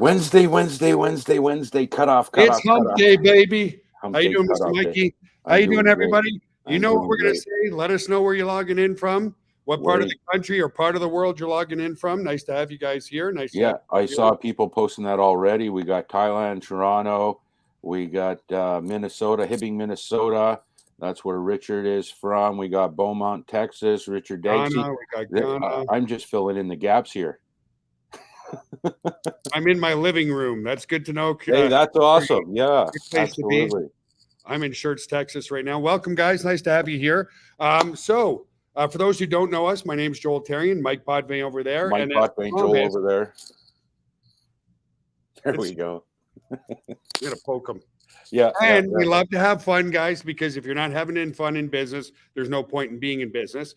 Wednesday. Cut off, cut It's off, cut hump off. day, baby. Hump How you day, doing, cut Mr. off day. Mikey? How I'm you doing, doing great. everybody? You I'm know what doing we're going to great. say? Let us know where you're logging in from, what part of the Wait. country or part of the world you're logging in from. Nice to have you guys here. Nice to have Yeah, I you saw people posting that already. We got Thailand, Toronto. We got Minnesota, Hibbing, Minnesota. That's where Richard is from. We got Beaumont, Texas. Richard Daggsy. Ghana. We got Ghana. I'm just filling in the gaps here. I'm in my living room. That's good to know. Hey, that's awesome. Yeah, Good place to be. absolutely. I'm in Schertz, Texas right now. Welcome, guys. Nice to have you here. For those who don't know us, my name's Joel Therrien, Mike Podvane over there. Mike Podvane, Joel over there. There we go. You're going to poke them. Yeah. And we love to have fun, guys, because if you're not having fun in business, there's no point in being in business.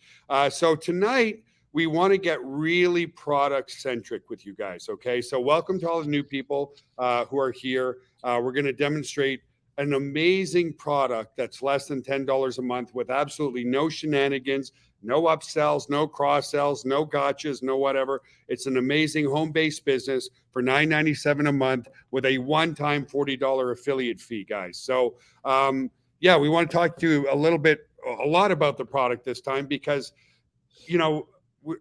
So tonight, we want to get really product centric with you guys. Okay. So welcome to all the new people who are here. We're going to demonstrate an amazing product that's less than $10 a month with absolutely no shenanigans, no upsells, no cross sells, no gotchas, no whatever. It's an amazing home-based business for $9.97 a month with a one-time $40 affiliate fee, guys. So, we want to talk to you a lot about the product this time because,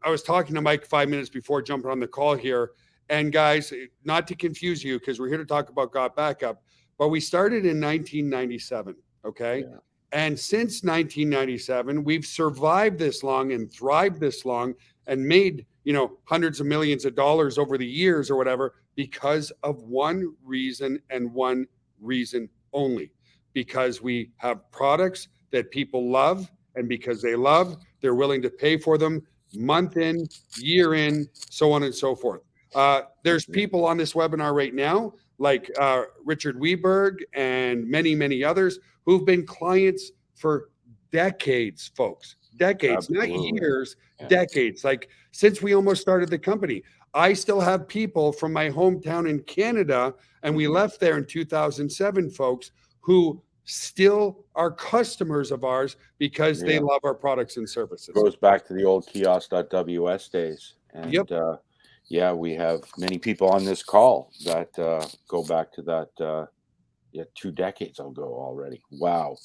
I was talking to Mike 5 minutes before jumping on the call here. And guys, not to confuse you, because we're here to talk about Got Backup, but we started in 1997, okay? Yeah. And since 1997, we've survived this long and thrived this long and made, hundreds of millions of dollars over the years or whatever because of one reason and one reason only. Because we have products that people love, and because they love, they're willing to pay for them month in, year in, so on and so forth. There's people on this webinar right now, like Richard Weberg and many, many others who've been clients for decades, folks. Decades, Absolutely. Not years, decades. Like since we almost started the company. I still have people from my hometown in Canada, and we left there in 2007, folks, who still are customers of ours because they love our products and services. Goes back to the old kiosk.ws days. And we have many people on this call that go back to that 2 decades ago already. Wow.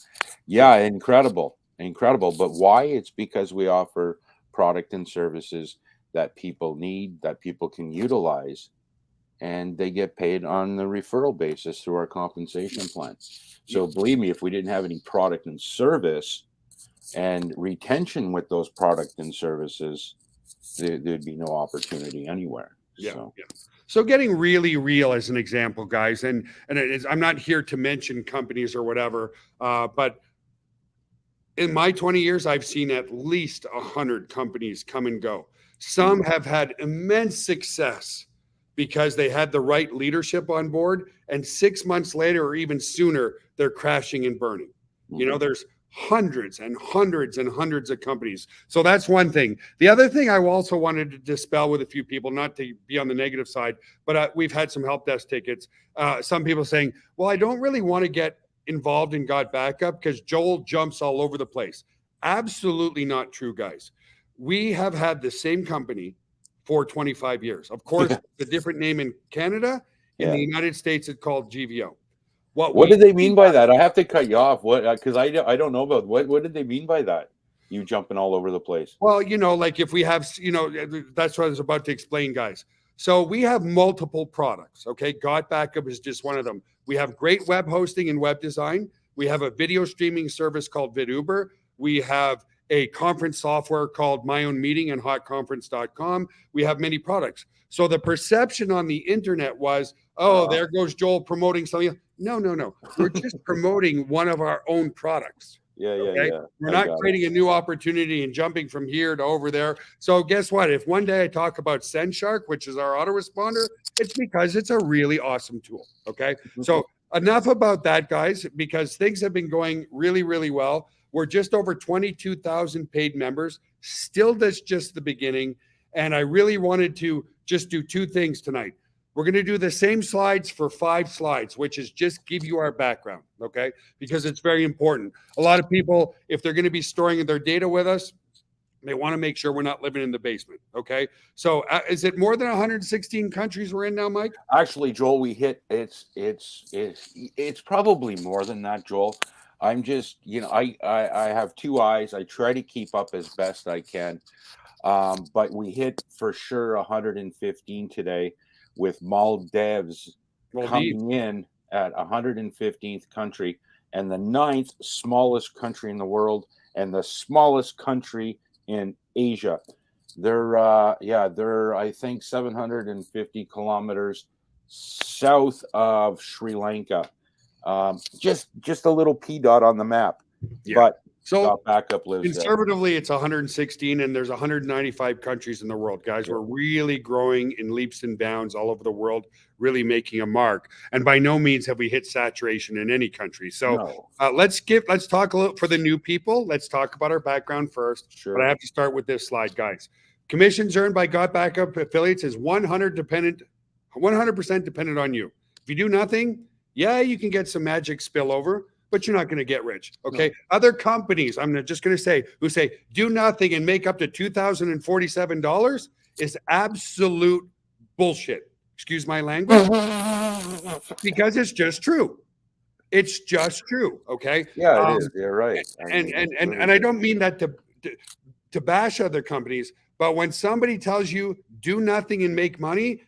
Yeah, incredible. But why? It's because we offer product and services that people need, that people can utilize, and they get paid on the referral basis through our compensation plan. So believe me, if we didn't have any product and service and retention with those product and services, there'd be no opportunity anywhere. So getting really real as an example, guys, and I'm not here to mention companies or whatever, but in my 20 years, I've seen at least 100 companies come and go. Some have had immense success because they had the right leadership on board, and 6 months later or even sooner, they're crashing and burning. There's hundreds and hundreds and hundreds of companies. So that's one thing. The other thing I also wanted to dispel with a few people, not to be on the negative side, but we've had some help desk tickets. Some people saying, well, I don't really want to get involved in Got Backup because Joel jumps all over the place. Absolutely not true, guys. We have had the same company for 25 years. Of course, the different name in Canada. In the United States, it's called GVO. What did they mean by that? I have to cut you off. What? Because I don't know about what did they mean by that? You jumping all over the place. Well, like if we have, that's what I was about to explain, guys. So we have multiple products. Okay, Got Backup is just one of them. We have great web hosting and web design. We have a video streaming service called VidUber. We have a conference software called My Own Meeting and hotconference.com. We have many products. So the perception on the internet was, there goes Joel promoting something. No. We're just promoting one of our own products. Okay? We're not creating a new opportunity and jumping from here to over there. So guess what? If one day I talk about SendShark, which is our autoresponder, it's because it's a really awesome tool. Okay. So enough about that, guys, because things have been going really, really well. We're just over 22,000 paid members. Still, that's just the beginning. And I really wanted to just do 2 things tonight. We're going to do the same slides for 5 slides, which is just give you our background, okay? Because it's very important. A lot of people, if they're going to be storing their data with us, They want to make sure we're not living in the basement. Okay. So is it more than 116 countries we're in now, Mike? Actually, Joel, we hit it's probably more than that, Joel. I'm just, I have two eyes. I try to keep up as best I can. But we hit for sure 115 today, with Maldives coming in at 115th country, and the 9th smallest country in the world, and the smallest country in Asia. They're I think 750 kilometers south of Sri Lanka. Just a little P dot on the map. Yeah. But so backup lives conservatively, there. It's 116, and there's 195 countries in the world, guys. We're really growing in leaps and bounds all over the world, really making a mark. And by no means have we hit saturation in any country. So let's talk a little for the new people. Let's talk about our background first. Sure. But I have to start with this slide, guys. Commissions earned by Got Backup affiliates is 100% dependent on you. If you do nothing, you can get some magic spillover, but you're not going to get rich. Okay. No. Other companies, I'm just going to say, who say do nothing and make up to $2,047 is absolute bullshit. Excuse my language. Because it's just true. It's just true. Okay. Yeah, it is. You're right. And I don't mean that to bash other companies, but when somebody tells you do nothing and make money,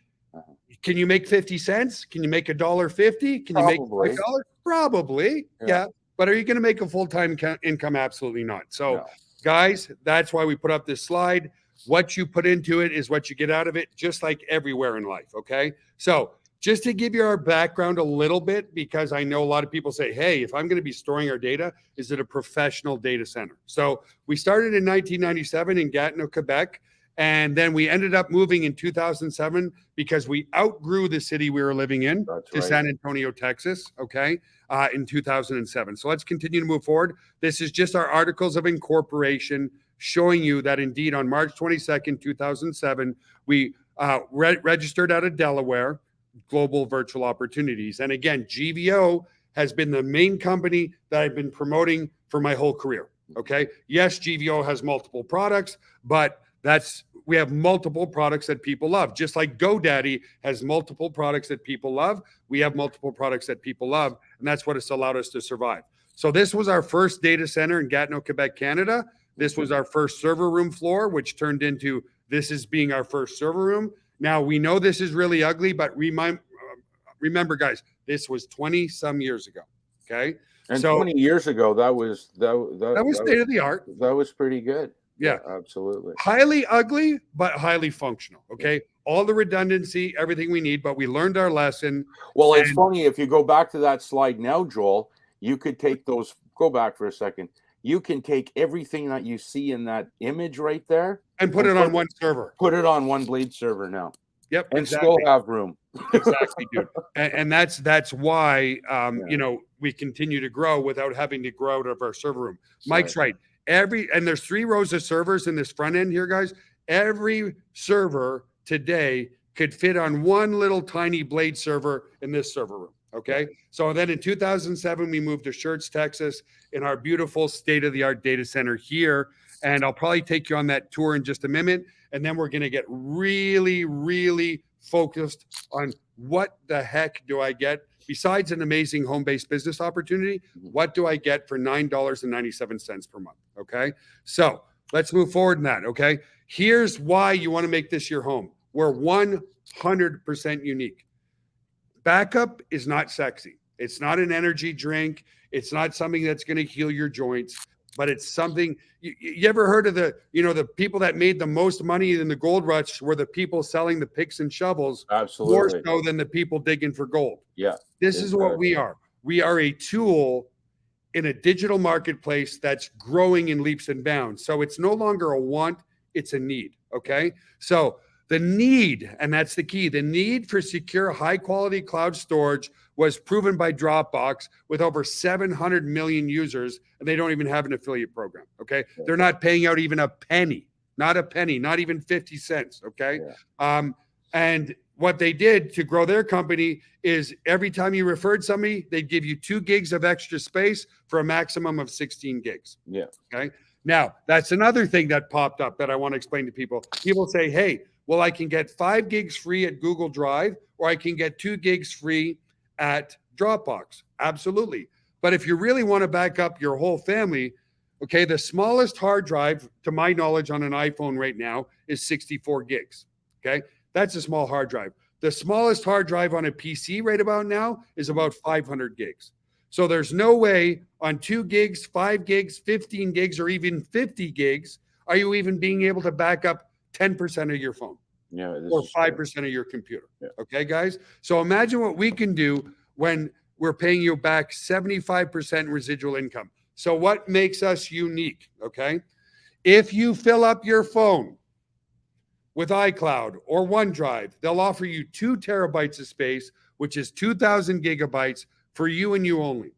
can you make 50 cents? Can you make $1.50? Can you make $5? Probably. Yeah. But are you going to make a full-time income? Absolutely not. So guys, that's why we put up this slide. What you put into it is what you get out of it, just like everywhere in life. Okay. So just to give you our background a little bit, because I know a lot of people say, hey, if I'm going to be storing our data, is it a professional data center? So we started in 1997 in Gatineau, Quebec. And then we ended up moving in 2007 because we outgrew the city we were living in to San Antonio, Texas, in 2007. So let's continue to move forward. This is just our articles of incorporation showing you that indeed on March 22nd, 2007, we registered out of Delaware, Global Virtual Opportunities. And again, GVO has been the main company that I've been promoting for my whole career, okay? Yes, GVO has multiple products, but we have multiple products that people love. Just like GoDaddy has multiple products that people love, we have multiple products that people love, and that's what has allowed us to survive. So this was our first data center in Gatineau, Quebec, Canada. This was our first server room floor, which turned into this is being our first server room. Now, we know this is really ugly, but remember, guys, this was 20 some years ago, okay? And so 20 years ago, that was state of the art. That was pretty good. Yeah, absolutely. Highly ugly, but highly functional. Okay. All the redundancy, everything we need, but we learned our lesson. Well, it's funny. If you go back to that slide now, Joel, you could take those, go back for a second. You can take everything that you see in that image right there and put it on one server. Put it on one Blade server now. Yep. And still have room. Exactly, dude. And that's why, we continue to grow without having to grow out of our server room. Mike's right. And there's 3 rows of servers in this front end here, guys. Every server today could fit on one little tiny Blade server in this server room. Okay. So then in 2007, we moved to Schertz, Texas, in our beautiful state-of-the-art data center here. And I'll probably take you on that tour in just a minute. And then we're going to get really, really focused on what the heck do I get besides an amazing home-based business opportunity. What do I get for $9.97 per month? Okay. So let's move forward in that. Okay. Here's why you want to make this your home. We're 100% unique. Backup is not sexy. It's not an energy drink. It's not something that's going to heal your joints, but it's something you ever heard of the people that made the most money in the gold rush were the people selling the picks and shovels. Absolutely. More so than the people digging for gold. Yeah. This is what we are. We are a tool in a digital marketplace that's growing in leaps and bounds. So it's no longer a want, it's a need. Okay. So the need, and that's the key, the need for secure, high quality cloud storage was proven by Dropbox with over 700 million users, and they don't even have an affiliate program. Okay. They're not paying out even a penny, not even 50 cents. Okay. Yeah. And what they did to grow their company is every time you referred somebody, they'd give you 2 gigs of extra space for a maximum of 16 gigs. Yeah. Okay. Now, that's another thing that popped up that I want to explain to people. People say, hey, well, I can get 5 gigs free at Google Drive, or I can get 2 gigs free at Dropbox. Absolutely. But if you really want to back up your whole family, okay, the smallest hard drive, to my knowledge, on an iPhone right now is 64 gigs. Okay, that's a small hard drive. The smallest hard drive on a PC right about now is about 500 gigs. So there's no way on 2 gigs, 5 gigs, 15 gigs, or even 50 gigs are you even being able to back up 10% of your phone, or 5% of your computer. Yeah. Okay, guys? So imagine what we can do when we're paying you back 75% residual income. So what makes us unique? Okay, if you fill up your phone with iCloud or OneDrive, they'll offer you 2 terabytes of space, which is 2,000 gigabytes for you and you only.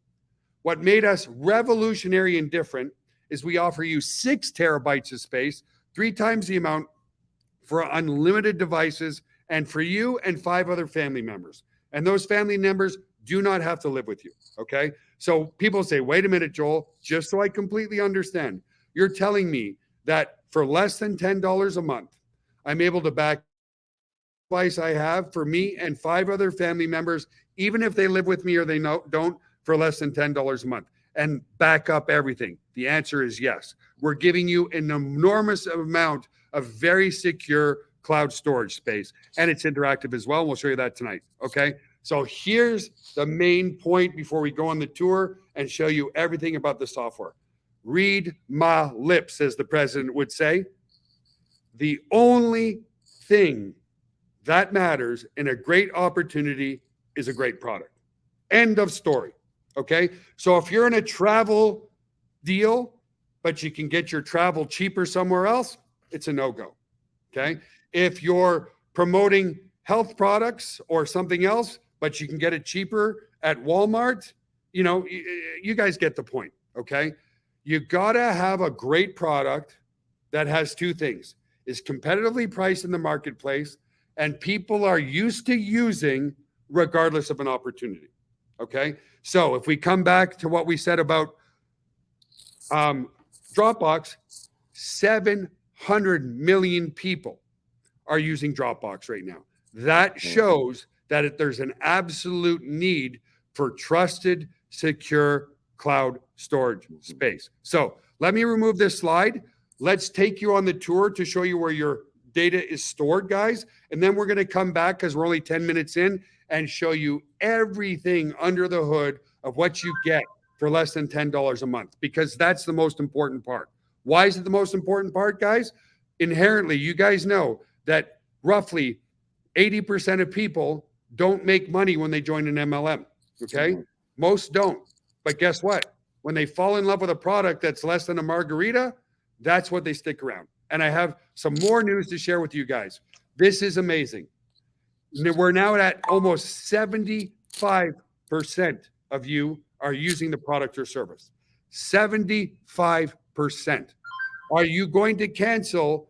What made us revolutionary and different is we offer you 6 terabytes of space, 3 times the amount, for unlimited devices, and for you and 5 other family members. And those family members do not have to live with you. Okay. So people say, wait a minute, Joel, just so I completely understand, you're telling me that for less than $10 a month, I'm able to back device I have for me and 5 other family members, even if they live with me or they don't, for less than $10 a month, and back up everything? The answer is yes. We're giving you an enormous amount of very secure cloud storage space, and it's interactive as well. We'll show you that tonight. Okay. So here's the main point before we go on the tour and show you everything about the software. Read my lips, as the president would say. The only thing that matters in a great opportunity is a great product. End of story. Okay. So if you're in a travel deal, but you can get your travel cheaper somewhere else, it's a no-go. Okay. If you're promoting health products or something else, but you can get it cheaper at Walmart, you guys get the point. Okay. You got to have a great product that has 2 things: is competitively priced in the marketplace, and people are used to using regardless of an opportunity. Okay. So if we come back to what we said about Dropbox, 700 million people are using Dropbox right now. That shows that there's an absolute need for trusted, secure cloud storage space. So let me remove this slide. Let's take you on the tour to show you where your data is stored, guys. And then we're going to come back, because we're only 10 minutes in, and show you everything under the hood of what you get for less than $10 a month, because that's the most important part. Why is it the most important part, guys? Inherently, you guys know that roughly 80% of people don't make money when they join an MLM. Okay. Most don't. But guess what? When they fall in love with a product that's less than a margarita, that's what they stick around. And I have some more news to share with you guys. This is amazing. We're now at almost 75% of you are using the product or service. 75%. Are you going to cancel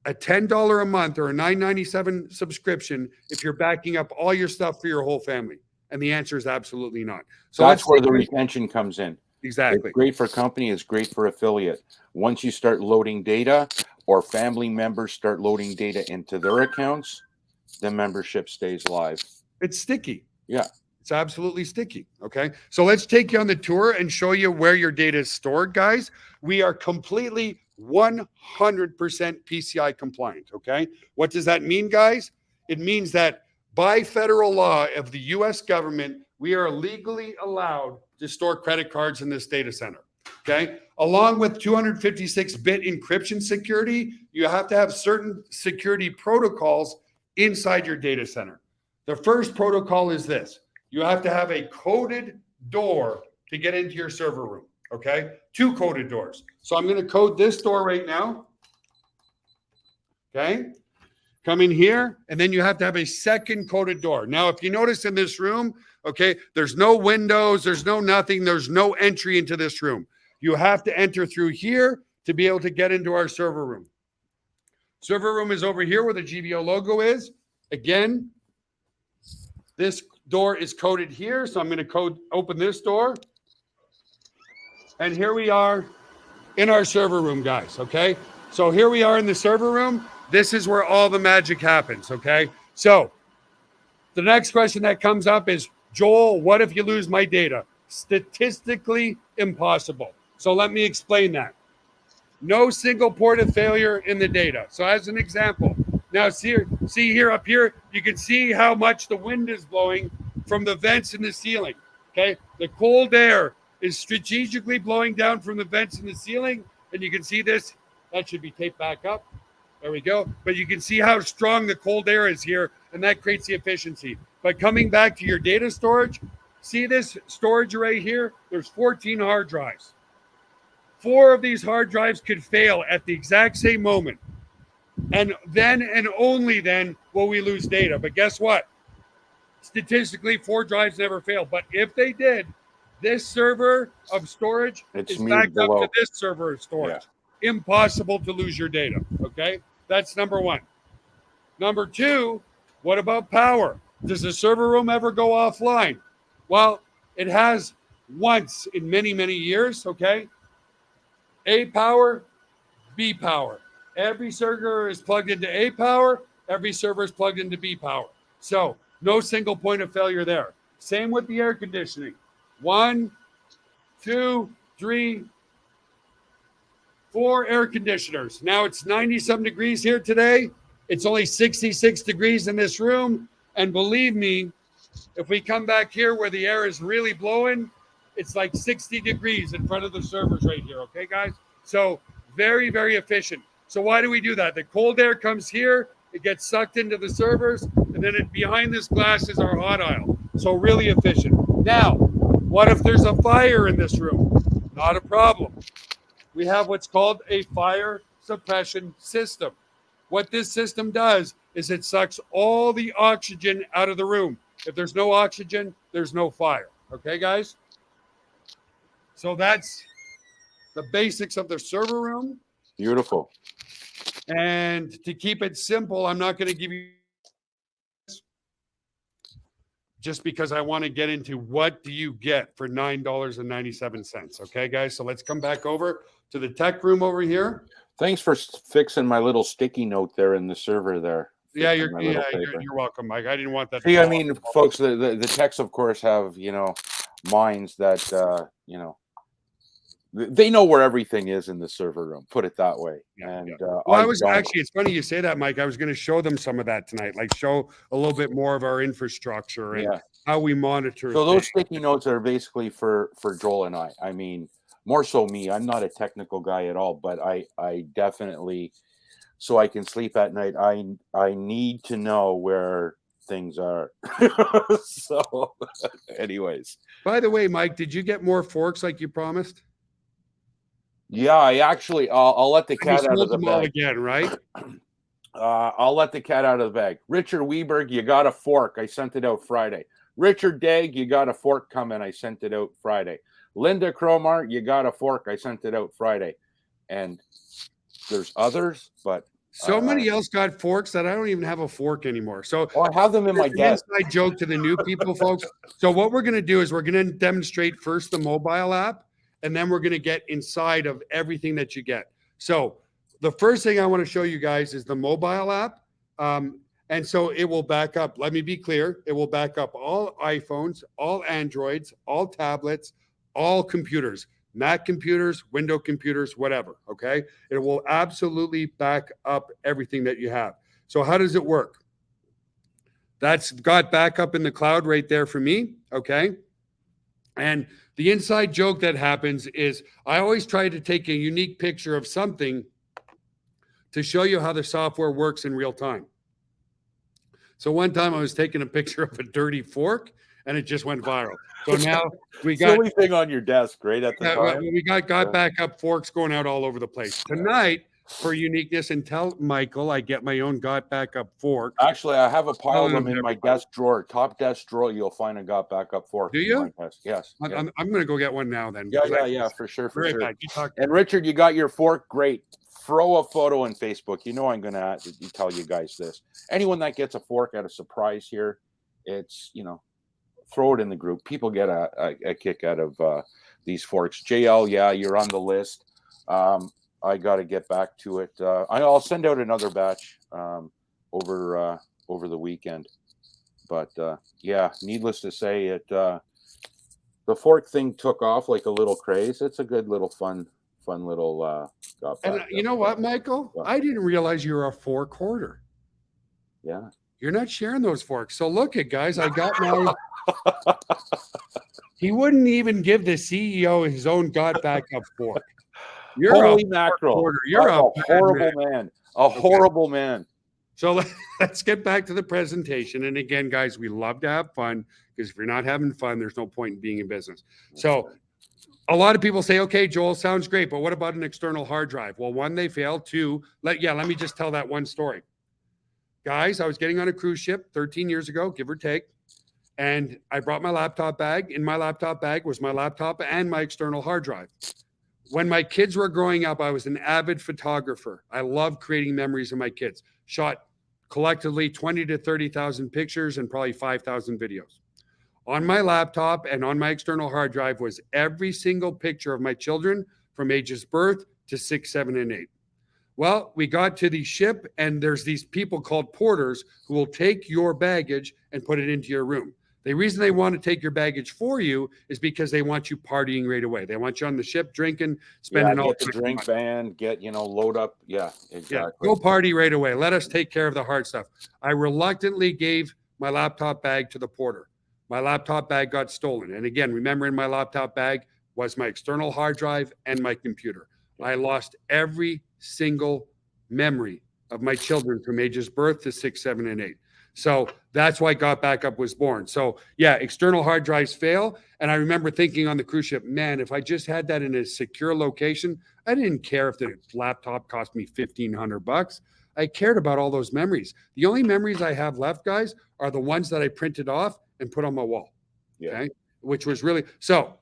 a $10 a month or a $9.97 subscription if you're backing up all your stuff for your whole family? And the answer is absolutely not. So that's where the retention comes in. Exactly. It's great for company. It's great for affiliate. Once you start loading data, or family members start loading data into their accounts, the membership stays live. It's sticky. Yeah. It's absolutely sticky. Okay. So let's take you on the tour and show you where your data is stored, guys. We are completely 100% PCI compliant. Okay. What does that mean, guys? It means that by federal law of the US government, we are legally allowed to store credit cards in this data center. Okay. Along with 256-bit encryption security, you have to have certain security protocols inside your data center. The first protocol is this: you have to have a coded door to get into your server room. Okay. 2 coded doors. So I'm going to code this door right now. Okay. Come in here, and then you have to have a second coded door. Now, if you notice in this room, okay, there's no windows, there's no nothing, there's no entry into this room. You have to enter through here to be able to get into our server room. Server room is over here where the GBO logo is. Again, this door is coded here, so I'm going to open this door. And here we are in our server room, guys. Okay. So here we are in the server room. This is where all the magic happens. Okay. So the next question that comes up is, Joel, what if you lose my data? Statistically impossible. So let me explain that. No single point of failure in the data. So as an example, now see here up here, you can see how much the wind is blowing from the vents in the ceiling. Okay. The cold air is strategically blowing down from the vents in the ceiling. And you can see this. That should be taped back up. There we go. But you can see how strong the cold air is here, and that creates the efficiency. But coming back to your data storage, see this storage array here? There's 14 hard drives. 4 of these hard drives could fail at the exact same moment. And then and only then will we lose data. But guess what? Statistically, 4 drives never fail. But if they did, this server of storage is backed up to this server of storage. Yeah. Impossible to lose your data. Okay? That's number 1. Number 2, what about power? Does the server room ever go offline? Well, it has once in many, many years. Okay? A power, B power. Every server is plugged into A power. Every server is plugged into B power. So no single point of failure there. Same with the air conditioning. 1, 2, 3, 4 air conditioners. Now it's 90-some degrees here today. It's only 66 degrees in this room. And believe me, if we come back here where the air is really blowing, it's like 60 degrees in front of the servers right here. Okay, guys? So very, very efficient. So why do we do that? The cold air comes here, it gets sucked into the servers, and then behind this glass is our hot aisle. So really efficient. Now, what if there's a fire in this room? Not a problem. We have what's called a fire suppression system. What this system does is it sucks all the oxygen out of the room. If there's no oxygen, there's no fire. Okay, guys? So that's the basics of the server room. Beautiful. And to keep it simple, I'm not going to give you this just because I want to get into what do you get for $9.97. Okay, guys? So let's come back over to the tech room over here. Thanks for fixing my little sticky note there in the server there. Yeah, you're welcome, Mike. I didn't want that. See, I mean, folks, the techs, of course, have, minds that, they know where everything is in the server room. Put it that way. Yeah, and well, I was actually, it's funny you say that, Mike. I was going to show them some of that tonight, like show a little bit more of our infrastructure and how we monitor. So those sticky notes are basically for Joel and I. I mean, more so me. I'm not a technical guy at all, but I definitely, so I can sleep at night, I need to know where things are. So anyways. By the way, Mike, did you get more forks like you promised? Yeah, I actually, I'll let the cat out of the bag. Again, right? I'll let the cat out of the bag. Richard Weberg, you got a fork. I sent it out Friday. Richard Dagg, you got a fork coming. I sent it out Friday. Linda Cromar, you got a fork. I sent it out Friday. And there's others, but somebody else got forks that I don't even have a fork anymore. So I have them in my desk. Inside joke to the new people, folks. So what we're going to do is we're going to demonstrate first the mobile app, and then we're going to get inside of everything that you get. So the first thing I want to show you guys is the mobile app. And so it will back up. Let me be clear. It will back up all iPhones, all Androids, all tablets, all computers, Mac computers, Windows computers, whatever. Okay. It will absolutely back up everything that you have. So how does it work? That's got backup in the cloud right there for me. Okay. And the inside joke that happens is I always try to take a unique picture of something to show you how the software works in real time. So one time I was taking a picture of a dirty fork and it just went viral. So now we got the only thing on your desk right at the time. We got backup forks going out all over the place. Tonight, for uniqueness, and tell Michael I get my own got backup fork. Actually, I have a pile of them in my desk drawer, top desk drawer. You'll find a got backup fork. Do you? Yes. I'm going to go get one now then. Yeah, for sure. Right sure. And Richard, you got your fork. Great. Throw a photo on Facebook. You know I'm going to tell you guys this. Anyone that gets a fork at a surprise here, it's, throw it in the group. People get a kick out of these forks. JL, yeah, you're on the list. I got to get back to it. I'll send out another batch over the weekend. But yeah, needless to say, the fork thing took off like a little craze. It's a good little fun little. And you know what, Michael? I didn't realize you were a fork hoarder. Yeah. You're not sharing those forks. So look at guys, I got my. He wouldn't even give the CEO his own got back up fork. You're Holy a mackerel! hoarder. You're a horrible man. A horrible man. So let's get back to the presentation. And again, guys, we love to have fun because if you're not having fun, there's no point in being in business. So a lot of people say, okay, Joel, sounds great, but what about an external hard drive? Well, one, they failed. Two, let me just tell that one story. Guys, I was getting on a cruise ship 13 years ago, give or take, and I brought my laptop bag. In my laptop bag was my laptop and my external hard drive. When my kids were growing up, I was an avid photographer. I love creating memories of my kids. Shot collectively 20 to 30,000 pictures and probably 5,000 videos. On my laptop and on my external hard drive was every single picture of my children from ages birth to 6, 7, and 8. Well, we got to the ship and there's these people called porters who will take your baggage and put it into your room. The reason they want to take your baggage for you is because they want you partying right away. They want you on the ship drinking, spending all the drink ban, load up. Yeah, exactly. Yeah, go party right away. Let us take care of the hard stuff. I reluctantly gave my laptop bag to the porter. My laptop bag got stolen. And again, remember in my laptop bag was my external hard drive and my computer. I lost every single memory of my children from ages birth to 6, 7, and 8. So that's why Got Backup was born. So yeah, external hard drives fail. And I remember thinking on the cruise ship, man, if I just had that in a secure location, I didn't care if the laptop cost me $1,500. I cared about all those memories. The only memories I have left, guys, are the ones that I printed off and put on my wall. Yeah. Okay. Which was really, so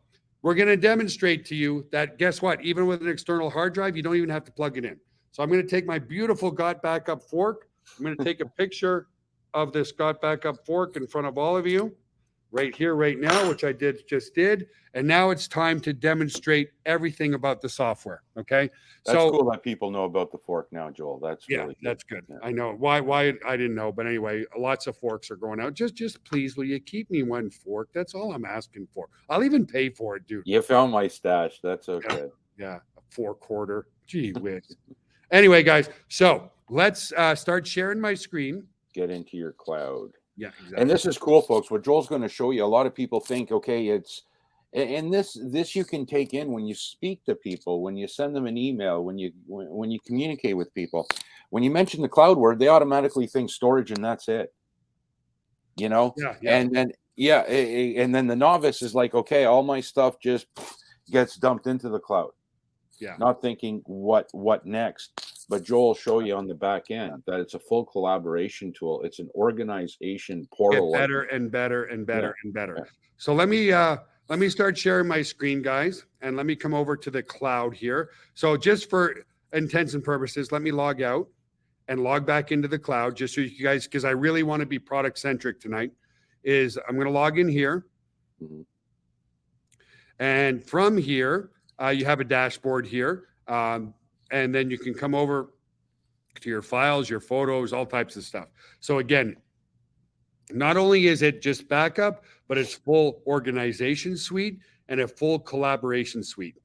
we're going to demonstrate to you that guess what? Even with an external hard drive, you don't even have to plug it in. So I'm going to take my beautiful Got Backup fork. I'm going to take a picture of this Got Backup fork in front of all of you right here, right now, which I just did. And now it's time to demonstrate everything about the software. Okay. That's cool that people know about the fork now, Joel. That's really good. That's good. Yeah. I know why I didn't know, but anyway, lots of forks are going out. Just please, will you keep me one fork? That's all I'm asking for. I'll even pay for it, dude. You found my stash. That's okay. Yeah. A fork hoarder. Gee whiz. Anyway, guys, so let's start sharing my screen. Get into your cloud. Yeah, exactly. And this is cool, folks. What Joel's going to show you, a lot of people think, okay, it's, and this you can take in when you speak to people, when you send them an email, when you communicate with people. When you mention the cloud word, they automatically think storage and that's it. Yeah. And then and then the novice is like, okay, all my stuff just gets dumped into the cloud. Yeah. Not thinking what next. But Joel will show you on the back end that it's a full collaboration tool. It's an organization portal. Get better and better and better and better. Yeah. So let me start sharing my screen, guys, and let me come over to the cloud here. So just for intents and purposes, let me log out and log back into the cloud just so you guys, because I really want to be product centric tonight, is I'm going to log in here. Mm-hmm. And from here, you have a dashboard here. And then you can come over to your files, your photos, all types of stuff. So again, not only is it just backup, but it's full organization suite and a full collaboration suite.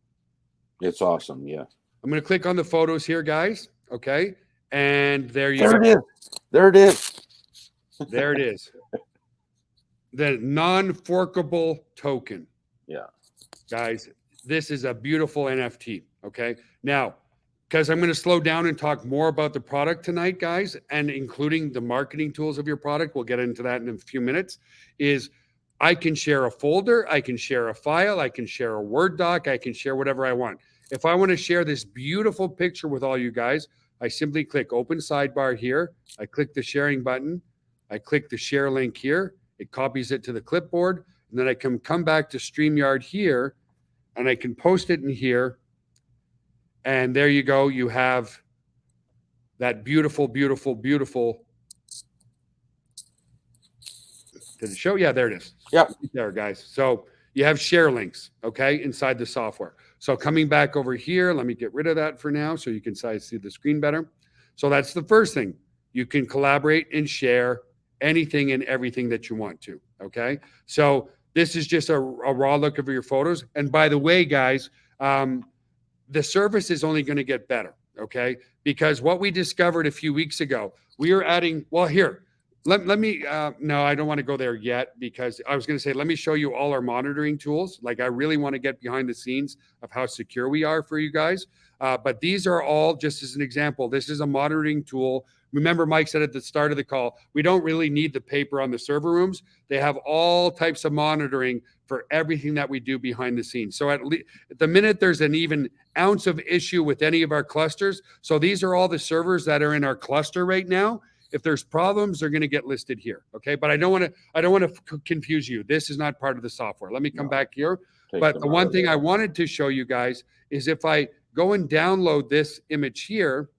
It's awesome. Yeah. I'm going to click on the photos here, guys. Okay. And there it is. There it is. There it is. The non-forkable token. Yeah. Guys, this is a beautiful NFT. Okay. Now, because I'm going to slow down and talk more about the product tonight, guys, and including the marketing tools of your product. We'll get into that in a few minutes. Is I can share a folder, I can share a file, I can share a Word doc, I can share whatever I want. If I want to share this beautiful picture with all you guys, I simply click open sidebar here. I click the sharing button. I click the share link here. It copies it to the clipboard. And then I can come back to StreamYard here and I can post it in here. And there you go. You have that beautiful, beautiful, beautiful. Did it show? Yeah, there it is. Yeah. There, guys. So you have share links, okay, inside the software. So coming back over here, let me get rid of that for now so you can see the screen better. So that's the first thing. You can collaborate and share anything and everything that you want to, okay? So this is just a raw look of your photos. And by the way, guys, the service is only going to get better, okay? Because what we discovered a few weeks ago, we are adding, well, here, let me, no, I don't want to go there yet, because I was going to say, let me show you all our monitoring tools. Like, I really want to get behind the scenes of how secure we are for you guys. But these are all, just as an example, this is a monitoring tool. Remember, Mike said at the start of the call, we don't really need the paper on the server rooms. They have all types of monitoring for everything that we do behind the scenes. So at the minute there's an even ounce of issue with any of our clusters, so these are all the servers that are in our cluster right now. If there's problems, they're going to get listed here. Okay, but I don't want to confuse you. This is not part of the software. Let me come back here. But the one thing I wanted to show you guys is if I go and download this image here,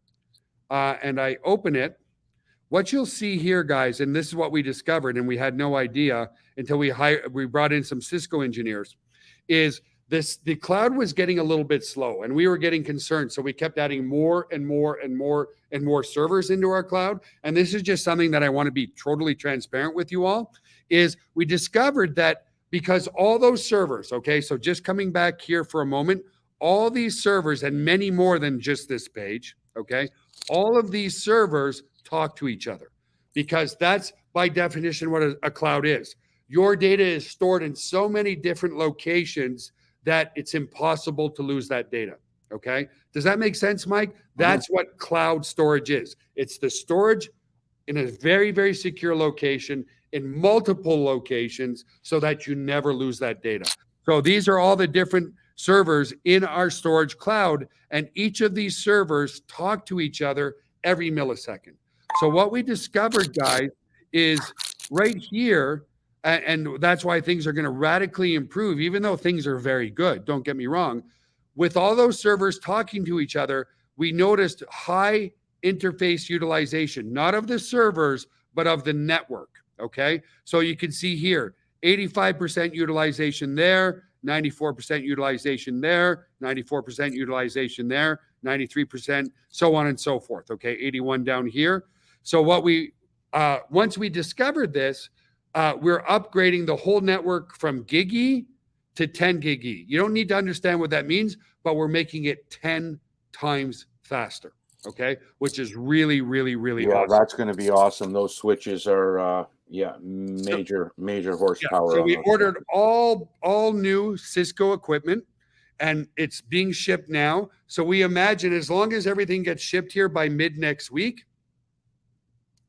and I open it, what you'll see here, guys, and this is what we discovered, and we had no idea until we brought in some Cisco engineers, is the cloud was getting a little bit slow, and we were getting concerned. So we kept adding more and more and more and more servers into our cloud. And this is just something that I want to be totally transparent with you all, is we discovered that because all those servers, okay, so just coming back here for a moment, all these servers, and many more than just this page, okay, all of these servers talk to each other, because that's by definition what a cloud is. Your data is stored in so many different locations that it's impossible to lose that data. Okay. Does that make sense, Mike? That's what cloud storage is. It's the storage in a very, very secure location in multiple locations so that you never lose that data. So these are all the different servers in our storage cloud, and each of these servers talk to each other every millisecond. So what we discovered, guys, is right here, and that's why things are going to radically improve, even though things are very good, don't get me wrong. With all those servers talking to each other, we noticed high interface utilization, not of the servers, but of the network, okay? So you can see here, 85% utilization there, 94% utilization there, 94% utilization there, 93%, so on and so forth, okay? 81 down here. So what once we discovered this, we're upgrading the whole network from GigE to 10 GigE. You don't need to understand what that means, but we're making it 10 times faster, okay? Which is really, really, really awesome. That's going to be awesome. Those switches are, major horsepower. So we ordered all new Cisco equipment, and it's being shipped now. So we imagine as long as everything gets shipped here by mid next week,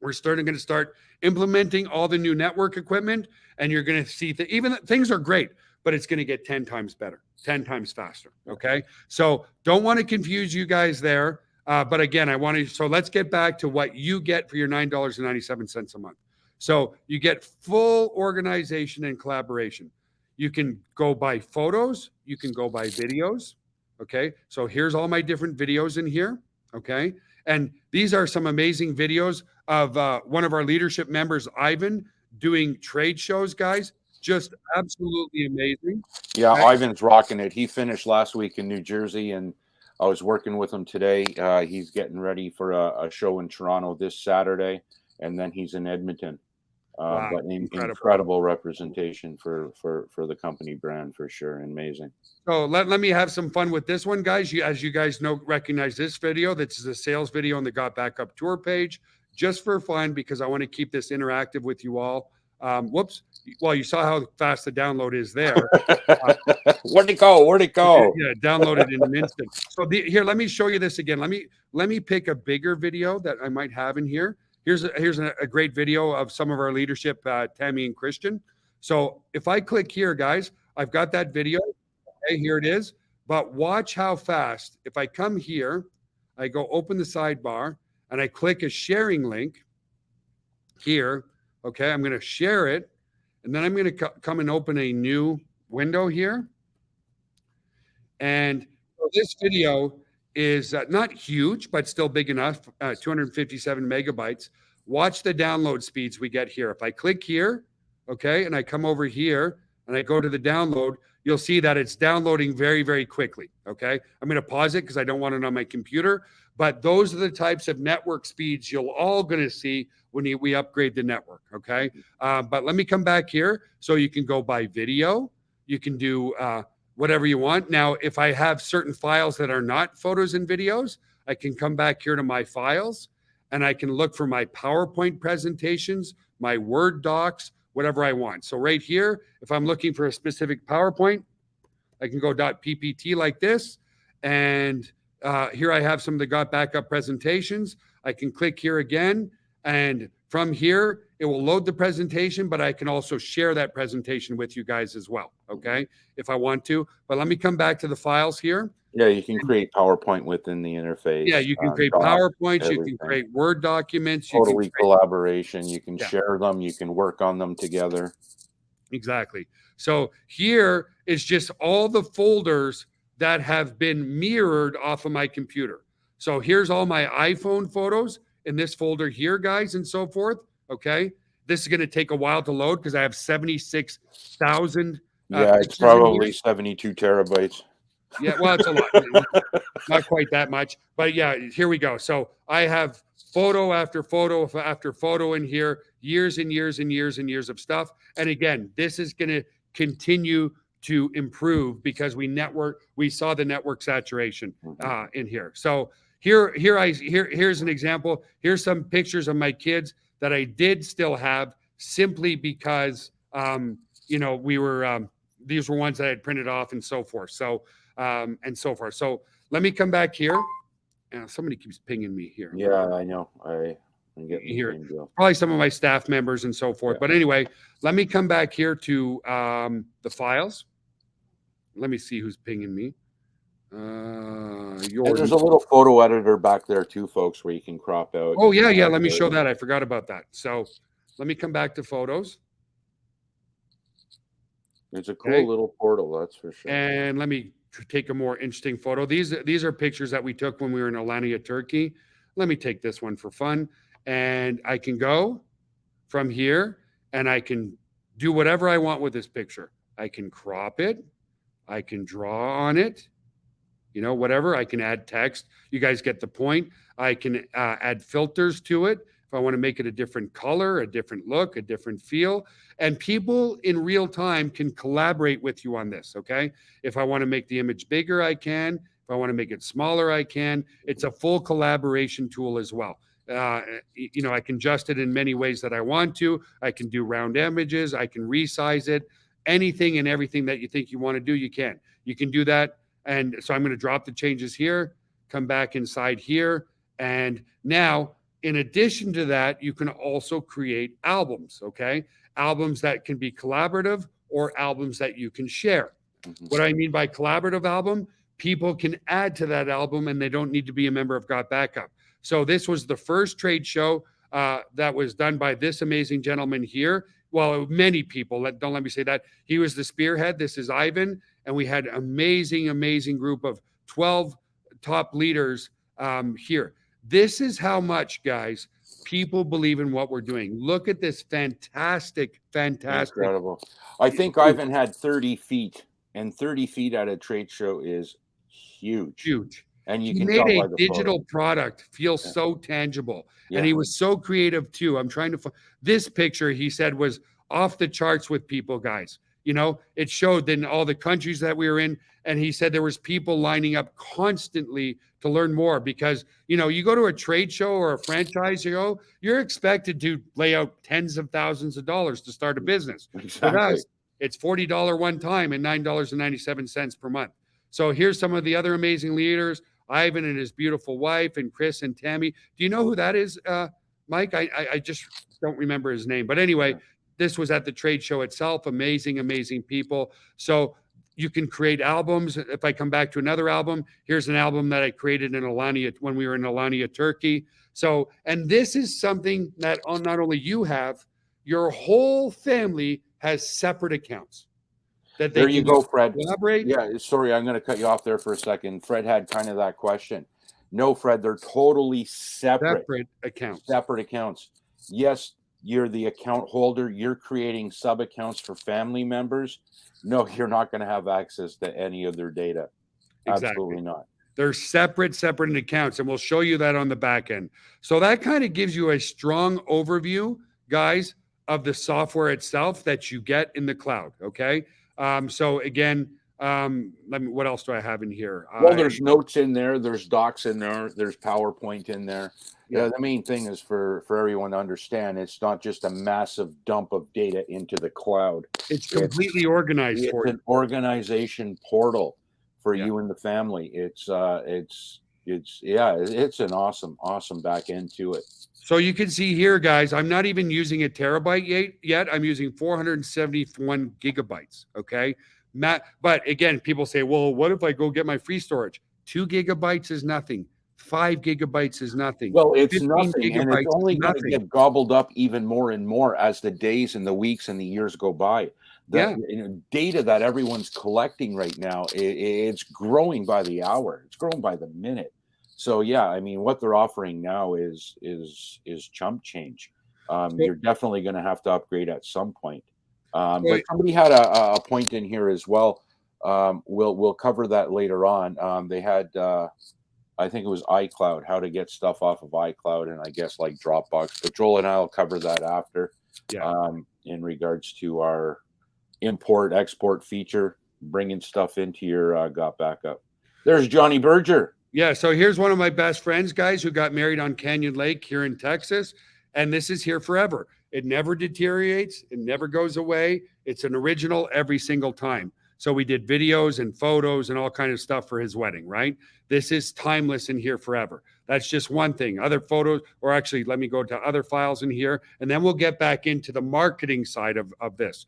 we're going to start implementing all the new network equipment, and you're going to see even things are great, but it's going to get 10 times better, 10 times faster. Okay. So don't want to confuse you guys there. But again, so let's get back to what you get for your $9.97 a month. So you get full organization and collaboration. You can go by photos. You can go by videos. Okay. So here's all my different videos in here. Okay. And these are some amazing videos of one of our leadership members, Ivan, doing trade shows, guys. Just absolutely amazing. Yeah, Ivan's rocking it. He finished last week in New Jersey, and I was working with him today. He's getting ready for a show in Toronto this Saturday, and then he's in Edmonton. Wow, but incredible representation for the company brand, for sure. Amazing. So let me have some fun with this one, guys. As you guys know, recognize this video. This is a sales video on the Got Back Up tour page, just for fun, because I want to keep this interactive with you all. Whoops. Well, you saw how fast the download is there. Where'd it go? Yeah, downloaded in an instant. So here, let me show you this again. Let me pick a bigger video that I might have in here. Here's a great video of some of our leadership, Tammy and Christian. So if I click here, guys, I've got that video. Okay, here it is. But watch how fast. If I come here, I go open the sidebar, and I click a sharing link here. Okay, I'm going to share it. And then I'm going to come and open a new window here. And so this video is not huge, but still big enough, 257 megabytes. Watch the download speeds we get here. If I click here, okay, and I come over here, and I go to the download, you'll see that it's downloading very, very quickly. Okay. I'm going to pause it because I don't want it on my computer. But those are the types of network speeds you'll all going to see when we upgrade the network. Okay. But let me come back here. So you can go by video. You can do whatever you want. Now, if I have certain files that are not photos and videos, I can come back here to my files and I can look for my PowerPoint presentations, my Word docs, whatever I want. So right here, if I'm looking for a specific PowerPoint, I can go .ppt like this. And here I have some of the got backup presentations. I can click here again. And from here, it will load the presentation, but I can also share that presentation with you guys as well, okay, if I want to. But let me come back to the files here. Yeah, you can create PowerPoint within the interface. Yeah, you can create PowerPoints, you can create Word documents. Totally collaboration. You can share them. You can work on them together. Exactly. So here is just all the folders that have been mirrored off of my computer. So here's all my iPhone photos in this folder here, guys, and so forth. Okay. This is going to take a while to load because I have 76,000. Yeah, it's probably 72 terabytes. Yeah, well, it's a lot. Not quite that much. But yeah, here we go. So I have photo after photo after photo in here, years and years and years and years of stuff. And again, this is going to continue to improve because we saw the network saturation in here. So here's an example. Here's some pictures of my kids that I did still have simply because we were these were ones that I had printed off and so forth. So and so forth. So let me come back here. Somebody keeps pinging me here. Yeah, I know. I'm getting here. Probably some of my staff members and so forth. Yeah. But anyway, let me come back here to the files. Let me see who's pinging me. There's a little photo editor back there too, folks, where you can crop out. Oh, yeah. Let me show that. I forgot about that. So let me come back to photos. It's a cool little portal, that's for sure. And let me take a more interesting photo. These are pictures that we took when we were in Alanya, Turkey. Let me take this one for fun. And I can go from here and I can do whatever I want with this picture. I can crop it. I can draw on it. Whatever. I can add text. You guys get the point. I can add filters to it. If I want to make it a different color, a different look, a different feel. And people in real time can collaborate with you on this, okay? If I want to make the image bigger, I can. If I want to make it smaller, I can. It's a full collaboration tool as well. I can adjust it in many ways that I want to. I can do round images. I can resize it. Anything and everything that you think you want to do, you can. You can do that. And so I'm going to drop the changes here, come back inside here. And now, in addition to that, you can also create albums, okay? Albums that can be collaborative or albums that you can share. Mm-hmm. What I mean by collaborative album, people can add to that album and they don't need to be a member of Got Backup. So this was the first trade show that was done by this amazing gentleman here. Well, many people, don't let me say that. He was the spearhead. This is Ivan. And we had amazing, amazing group of 12 top leaders here. This is how much, guys, people believe in what we're doing. Look at this fantastic. Incredible. I think Ivan had 30 feet, and 30 feet at a trade show is huge. Huge. And you he can made a digital product feel so tangible. Yeah. And he was so creative too. I'm trying to find this picture, he said, was off the charts with people, guys. It showed in all the countries that we were in. And he said there was people lining up constantly to learn more because, you go to a trade show or a franchise show, you're expected to lay out tens of thousands of dollars to start a business. Exactly. For us, it's $40 one time and $9.97 per month. So here's some of the other amazing leaders, Ivan and his beautiful wife and Chris and Tammy. Do you know who that is, Mike? I just don't remember his name. But anyway, this was at the trade show itself. Amazing, amazing people. So you can create albums. If I come back to another album, here's an album that I created in Alanya when we were in Alanya, Turkey. So, and this is something that not only you have, your whole family has separate accounts. That there you go, Fred. Collaborate. Yeah, sorry, I'm going to cut you off there for a second. Fred had kind of that question. No, Fred, they're totally separate accounts. Separate accounts. Yes, you're the account holder, you're creating sub accounts for family members, no, you're not going to have access to any of their data. Exactly. Absolutely not. They're separate accounts, and we'll show you that on the back end. So that kind of gives you a strong overview, guys, of the software itself that you get in the cloud. Okay. So again, what else do I have in here? Well, there's notes in there, there's docs in there, there's PowerPoint in there. Yeah. The main thing is for everyone to understand, it's not just a massive dump of data into the cloud. It's completely organized for you. It's an organization portal for Yeah. you and the family. It's an awesome back end to it. So you can see here, guys, I'm not even using a terabyte yet. I'm using 471 gigabytes. Okay. But again, people say, well, what if I go get my free storage? 2 gigabytes is nothing. 5 gigabytes is nothing. Well, it's 15 nothing, and it's gigabytes only is going to nothing. get gobbled up even more and more as the days and the weeks and the years go by. The data that everyone's collecting right now, it's growing by the hour. It's growing by the minute. So yeah, I mean, what they're offering now is chump change. You're definitely going to have to upgrade at some point. But somebody had a point in here as well. We'll cover that later on. They had, I think it was iCloud, how to get stuff off of iCloud, and I guess like Dropbox. But Joel and I will cover that after. Yeah. In regards to our import export feature, bringing stuff into your Got Backup. There's Johnny Berger. Yeah, so here's one of my best friends, guys, who got married on Canyon Lake here in Texas, and this is here forever. It never deteriorates. It never goes away. It's an original every single time. So we did videos and photos and all kind of stuff for his wedding, right? This is timeless and here forever. That's just one thing. Other photos, or actually, let me go to other files in here, and then we'll get back into the marketing side of this.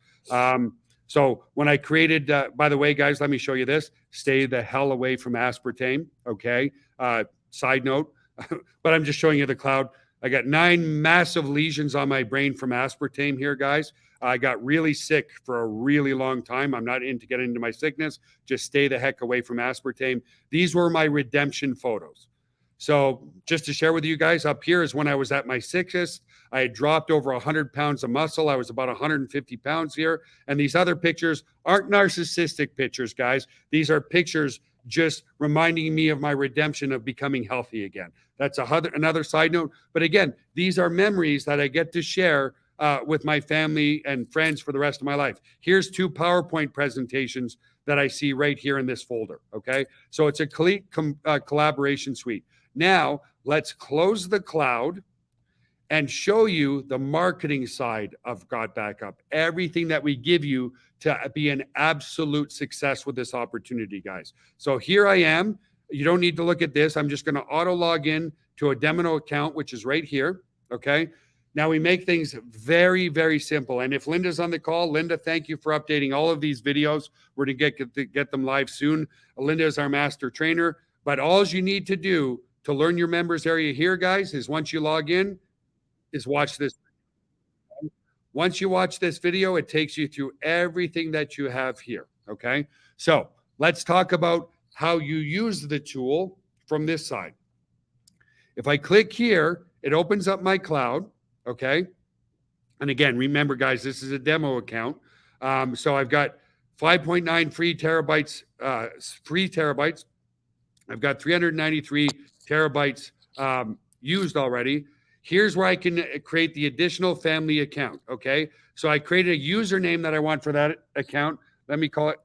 So when I created, by the way, guys, let me show you this. Stay the hell away from aspartame, okay? Side note, but I'm just showing you the cloud. I got 9 massive lesions on my brain from aspartame here, guys. I got really sick for a really long time. I'm not into getting into my sickness. Just stay the heck away from aspartame. These were my redemption photos. So just to share with you guys, up here is when I was at my sickest. I had dropped over 100 pounds of muscle. I was about 150 pounds here. And these other pictures aren't narcissistic pictures, guys. These are pictures just reminding me of my redemption of becoming healthy again. That's another side note. But again, these are memories that I get to share with my family and friends for the rest of my life. Here's 2 PowerPoint presentations that I see right here in this folder, okay? So it's a collaboration suite. Now, let's close the cloud and show you the marketing side of Got Backup, everything that we give you to be an absolute success with this opportunity, guys. So here I am. You don't need to look at this. I'm just going to auto log in to a demo account, which is right here, okay? Now, we make things very, very simple. And if Linda's on the call, Linda, thank you for updating all of these videos. We're going to get them live soon. Linda is our master trainer. But all you need to do to learn your members area here, guys, is once you log in, is watch this. Once you watch this video, it takes you through everything that you have here, okay? So let's talk about how you use the tool from this side. If I click here, it opens up my cloud, okay? And again, remember, guys, this is a demo account. So I've got 5.9 free terabytes. I've got 393 terabytes used already. Here's where I can create the additional family account, okay? So I created a username that I want for that account. Let me call it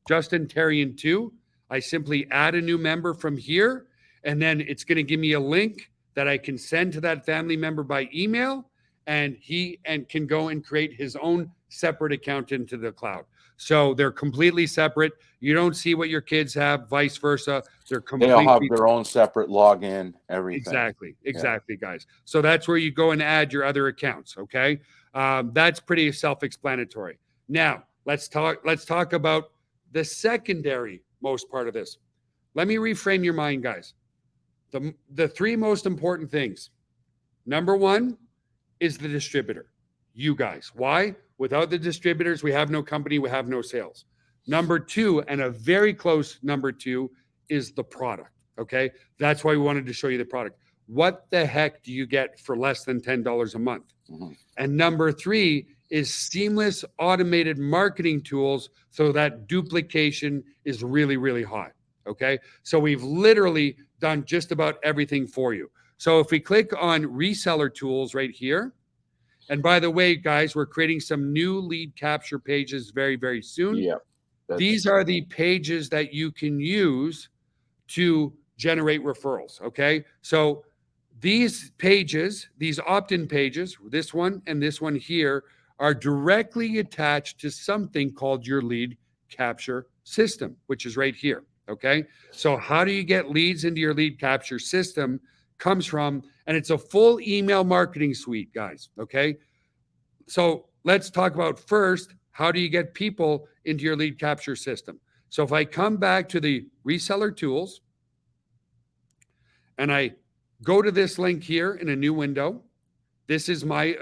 Justin Therrien 2. I simply add a new member from here, and then it's going to give me a link that I can send to that family member by email, and he can go and create his own separate account into the cloud. So they're completely separate. You don't see what your kids have, vice versa. They're completely. They'll have their own separate login, everything. Exactly, guys. So that's where you go and add your other accounts. Okay, that's pretty self-explanatory. Now let's talk about the secondary most part of this. Let me reframe your mind, guys. The 3 most important things. Number 1 is the distributor. You guys. Why? Without the distributors, we have no company, we have no sales. Number 2, and a very close number 2, is the product, okay? That's why we wanted to show you the product. what the heck do you get for less than $10 a month? Mhm. And number 3 is seamless automated marketing tools so that duplication is really, really hot. Okay. So we've literally done just about everything for you. So if we click on reseller tools right here, and by the way, guys, we're creating some new lead capture pages very, very soon. Yeah. These are the pages that you can use to generate referrals. Okay. So these pages, these opt-in pages, this one and this one here, are directly attached to something called your lead capture system, which is right here. Okay. So how do you get leads into your lead capture system? Comes from, and it's a full email marketing suite, guys. Okay. So let's talk about first, how do you get people into your lead capture system? So if I come back to the reseller tools and I go to this link here in a new window, this is my,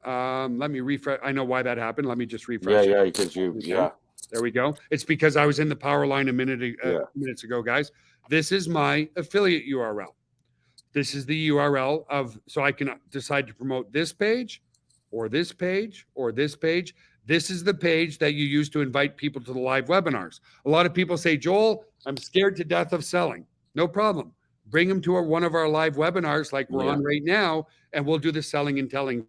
let me refresh. I know why that happened. Let me just refresh. Yeah, because There we go. It's because I was in the power line minutes ago, guys. This is my affiliate URL. This is the URL of, so I can decide to promote this page or this page or this page. This is the page that you use to invite people to the live webinars. A lot of people say, Joel, I'm scared to death of selling. No problem. Bring them to one of our live webinars like we're on right now, and we'll do the selling and telling.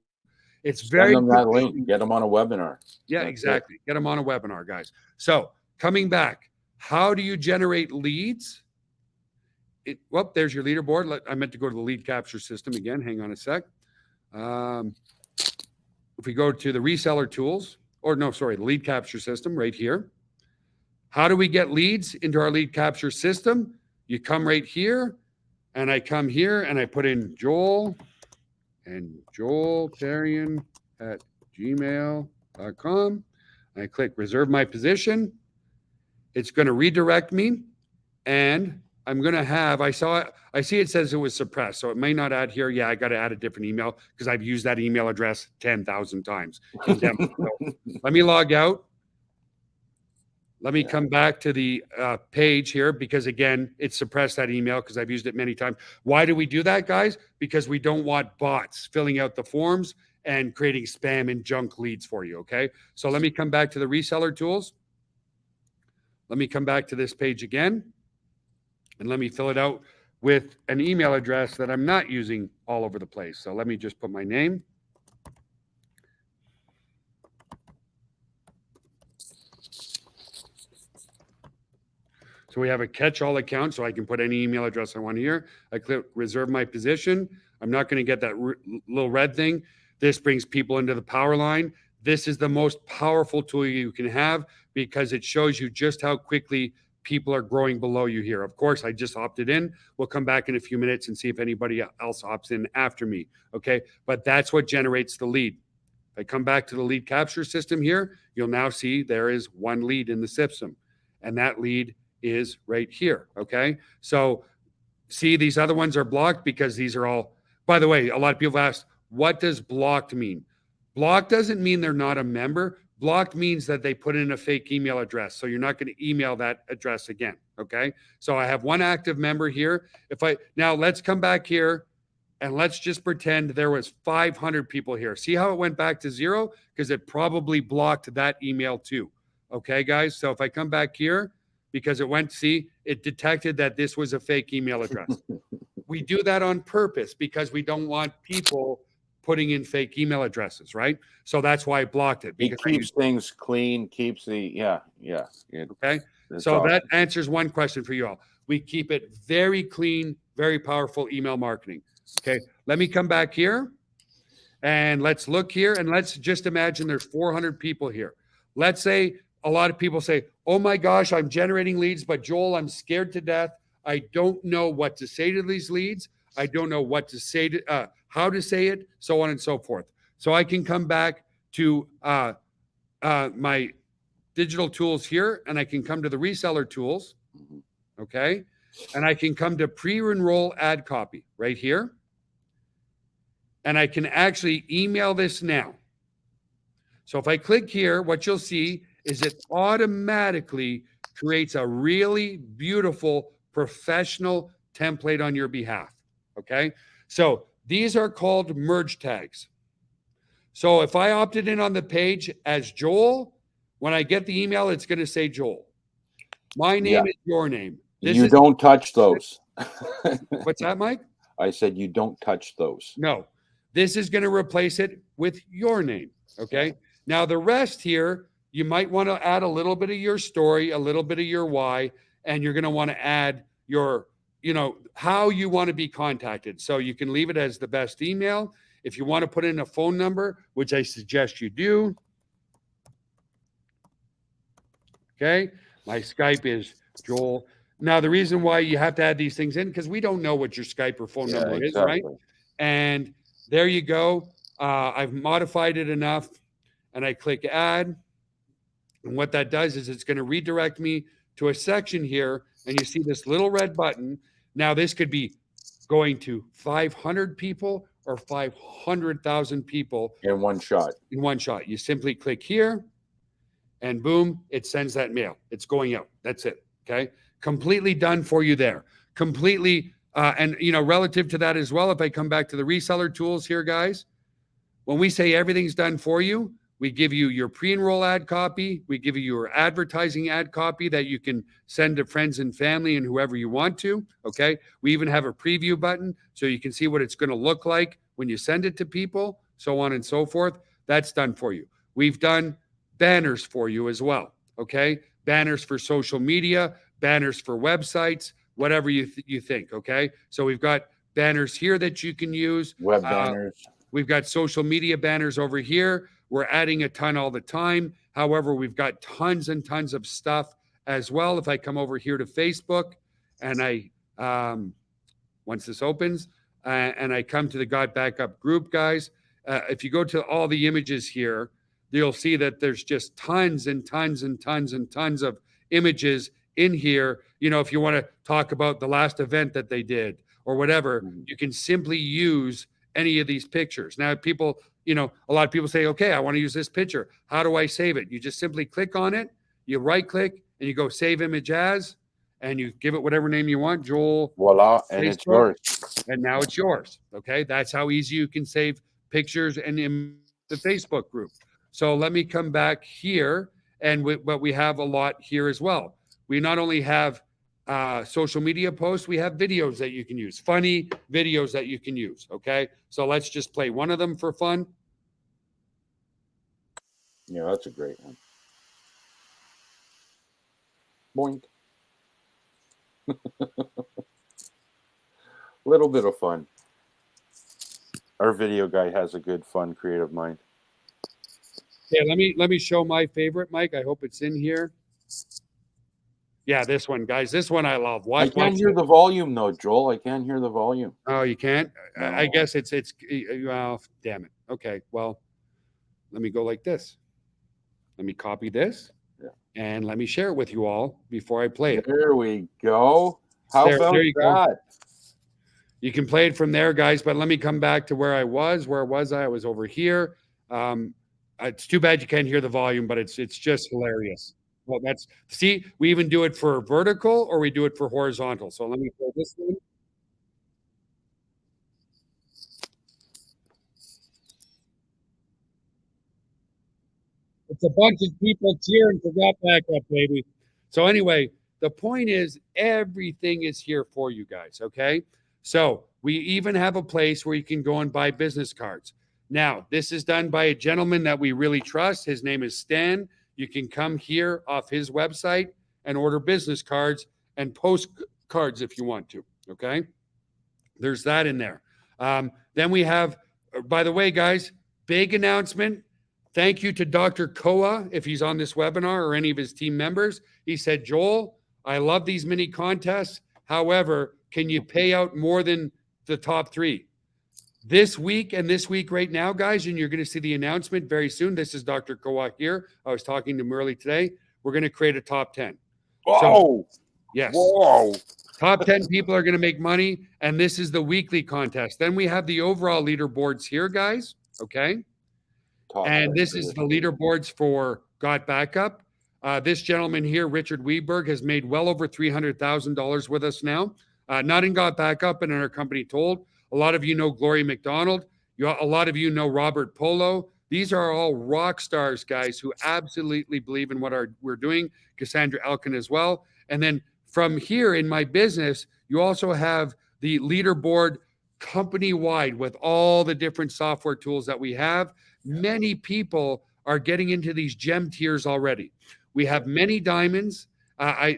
It's very send them that link. Get them on a webinar. Yeah, that's exactly. Get them on a webinar, guys. So coming back, how do you generate leads? Well, there's your leaderboard. I meant to go to the lead capture system again. Hang on a sec. If we go to the reseller tools, or no, sorry, the lead capture system right here. How do we get leads into our lead capture system? You come right here, and I come here, and I put in Joel and Joel Therrien at gmail.com. I click reserve my position. It's going to redirect me, and I'm going to have, I see it says it was suppressed, so it may not add here. Yeah, I got to add a different email because I've used that email address 10,000 times. So let me log out. Let me come back to the page here because, again, it suppressed that email because I've used it many times. Why do we do that, guys? Because we don't want bots filling out the forms and creating spam and junk leads for you, okay? So let me come back to the reseller tools. Let me come back to this page again, and let me fill it out with an email address that I'm not using all over the place. So let me just put my name. So we have a catch-all account, so I can put any email address I want here. I click reserve my position. I'm not going to get that little red thing. This brings people into the power line. This is the most powerful tool you can have because it shows you just how quickly people are growing below you here. Of course, I just opted in. We'll come back in a few minutes and see if anybody else opts in after me, okay? But that's what generates the lead. If I come back to the lead capture system here, you'll now see there is one lead in the system, and that lead is right here, okay? So see, these other ones are blocked because these are all, by the way, a lot of people ask, what does blocked mean? Blocked doesn't mean they're not a member. Blocked means that they put in a fake email address. So you're not going to email that address again, okay? So I have one active member here. Now let's come back here and let's just pretend there was 500 people here. See how it went back to 0? Because it probably blocked that email too, okay, guys? So if I come back here, because it detected that this was a fake email address. We do that on purpose because we don't want people putting in fake email addresses, right? So that's why I blocked it. It keeps things clean, keeps the, okay. So awesome. That answers one question for you all. We keep it very clean, very powerful email marketing. Okay. Let me come back here and let's look here and let's just imagine there's 400 people here. Let's say a lot of people say, oh my gosh, I'm generating leads, but Joel, I'm scared to death. I don't know what to say to these leads. I don't know what to say to, how to say it, so on and so forth. So I can come back to my digital tools here, and I can come to the reseller tools, okay? And I can come to pre-enroll ad copy right here. And I can actually email this now. So if I click here, what you'll see is it automatically creates a really beautiful professional template on your behalf, Okay. So these are called merge tags. So if I opted in on the page as Joel, when I get the email, it's going to say Joel. My name is your name. You don't touch those. What's that, Mike? I said you don't touch those. No. This is going to replace it with your name. Okay. Now, the rest here, you might want to add a little bit of your story, a little bit of your why, and you're going to want to add your, how you want to be contacted. So you can leave it as the best email. If you want to put in a phone number, which I suggest you do. Okay. My Skype is Joel. Now, the reason why you have to add these things in, because we don't know what your Skype or phone number is, right? And there you go. I've modified it enough, and I click add. And what that does is it's going to redirect me to a section here, and you see this little red button. Now, this could be going to 500 people or 500,000 people. In one shot. In one shot. You simply click here, and boom, it sends that mail. It's going out. That's it. Okay. Completely done for you there. Completely. And, relative to that as well, if I come back to the reseller tools here, guys, when we say everything's done for you, we give you your pre-enroll ad copy. We give you your advertising ad copy that you can send to friends and family and whoever you want to. Okay. We even have a preview button so you can see what it's going to look like when you send it to people, so on and so forth. That's done for you. We've done banners for you as well. Okay. Banners for social media, banners for websites, whatever you think. Okay. So we've got banners here that you can use. Web banners. We've got social media banners over here. We're adding a ton all the time. However, we've got tons and tons of stuff as well. If I come over here to Facebook and I, once this opens and I come to the Got Backup group, guys, if you go to all the images here, you'll see that there's just tons and tons and tons and tons of images in here. If you want to talk about the last event that they did or whatever, you can simply use any of these pictures. Now, people, a lot of people say, okay, I want to use this picture. How do I save it? You just simply click on it, you right click, and you go save image as, and you give it whatever name you want, Joel. Voila, and Facebook, it's yours. And now it's yours. Okay, that's how easy you can save pictures and in the Facebook group. So let me come back here, but we have a lot here as well. We not only have social media posts, we have videos that you can use, funny videos that you can use. Okay, so let's just play one of them for fun. Yeah, that's a great one. Boink. Little bit of fun. Our video guy has a good, fun, creative mind. Yeah, let me show my favorite, Mike. I hope it's in here. Yeah, this one, guys. This one I love. I can't hear the volume, though, Joel. I can't hear the volume. Oh, you can't? No. I guess it's well, damn it. Okay, well, let me go like this. Let me copy this. Yeah. And let me share it with you all before I play it. There we go. How about there you that? Go. You can play it from there, guys, but let me come back to where I was. Where was I? I was over here. It's too bad you can't hear the volume, but it's just hilarious. Well, see, we even do it for vertical or we do it for horizontal. So let me play this one. It's a bunch of people cheering for Got Backup, baby. So anyway, the point is everything is here for you guys, okay? So we even have a place where you can go and buy business cards. Now, this is done by a gentleman that we really trust. His name is Stan. You can come here off his website and order business cards and postcards if you want to, okay? There's that in there. Then we have, by the way, guys, big announcement. Thank you to Dr. Koa, if he's on this webinar or any of his team members. He said, Joel, I love these mini contests. However, can you pay out more than the top 3? This week and this week right now, guys, and you're going to see the announcement very soon. This is Dr. Koa here. I was talking to him early today. We're going to create a top 10. Whoa. So, yes. Whoa. Top 10 people are going to make money, and this is the weekly contest. Then we have the overall leaderboards here, guys, okay? And this is the leaderboards for Got Backup. This gentleman here, Richard Weberg, has made well over $300,000 with us now. Nothing got back up in our company told. A lot of you know Glory McDonald. A lot of you know Robert Polo. These are all rock stars, guys, who absolutely believe in what we're doing. Cassandra Elkin as well. And then from here in my business, you also have the leaderboard company-wide with all the different software tools that we have. Many people are getting into these gem tiers already. We have many diamonds.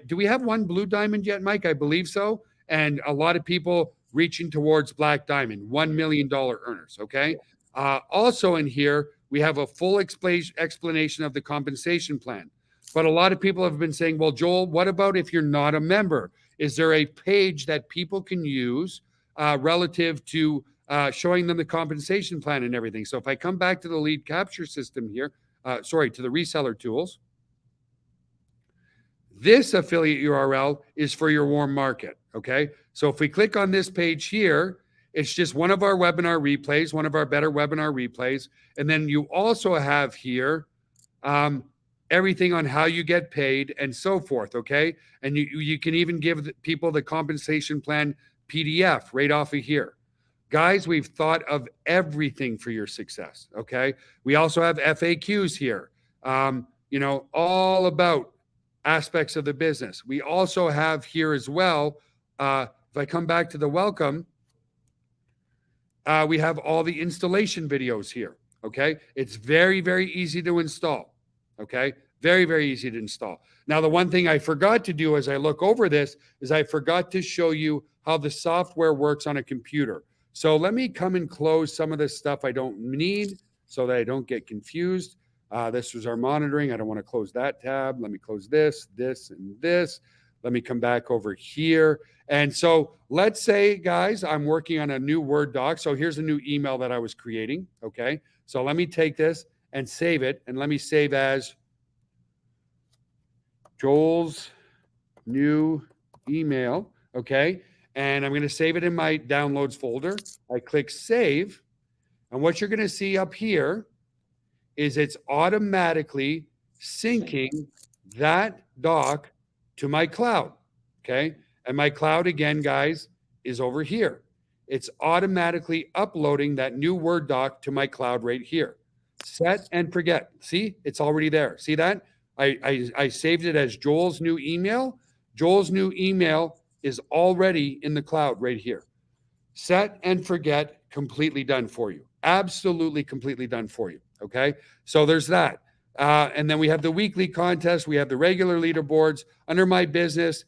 Do we have one blue diamond yet, Mike? I believe so. And a lot of people reaching towards black diamond, $1 million earners. Okay. Also in here, we have a full explanation of the compensation plan. But a lot of people have been saying, well, Joel, what about if you're not a member? Is there a page that people can use relative to showing them the compensation plan and everything? So if I come back to the lead capture system here, to the reseller tools, this affiliate URL is for your warm market, okay? So if we click on this page here, it's just one of our webinar replays, one of our better webinar replays. And then you also have here everything on how you get paid and so forth, okay? And you can even give people the compensation plan PDF right off of here. Guys, we've thought of everything for your success, okay? We also have FAQs here, all about aspects of the business. We also have here as well, if I come back to the welcome, we have all the installation videos here, okay? It's very, very easy to install, okay? Very, very easy to install. Now, the one thing I forgot to do as I look over this is I forgot to show you how the software works on a computer. So let me come and close some of this stuff I don't need so that I don't get confused. This was our monitoring. I don't want to close that tab. Let me close this, this, and this. Let me come back over here. And so let's say, guys, I'm working on a new Word doc. So here's a new email that I was creating. Okay. So let me take this and save it. And let me save as Joel's new email. Okay. And I'm going to save it in my downloads folder. I click save. And what you're going to see up here is it's automatically syncing that doc to my cloud, okay? And my cloud, again, guys, is over here. It's automatically uploading that new Word doc to my cloud right here. Set and forget. See, it's already there. See that? I saved it as Joel's new email. Joel's new email is already in the cloud right here. Set and forget, completely done for you. Absolutely completely done for you. Okay, so there's that. And then we have the weekly contest. We have the regular leaderboards. Under my business,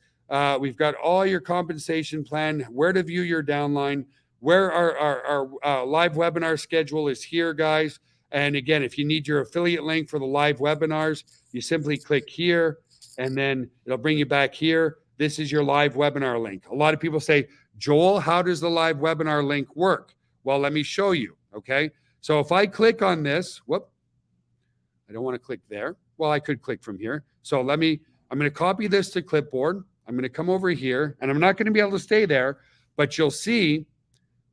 we've got all your compensation plan, where to view your downline, where our live webinar schedule is here, guys. And again, if you need your affiliate link for the live webinars, you simply click here, and then it'll bring you back here. This is your live webinar link. A lot of people say, Joel, how does the live webinar link work? Well, let me show you, okay? So if I click on this, I don't want to click there. Well, I could click from here. So I'm going to copy this to clipboard. I'm going to come over here, and I'm not going to be able to stay there, but you'll see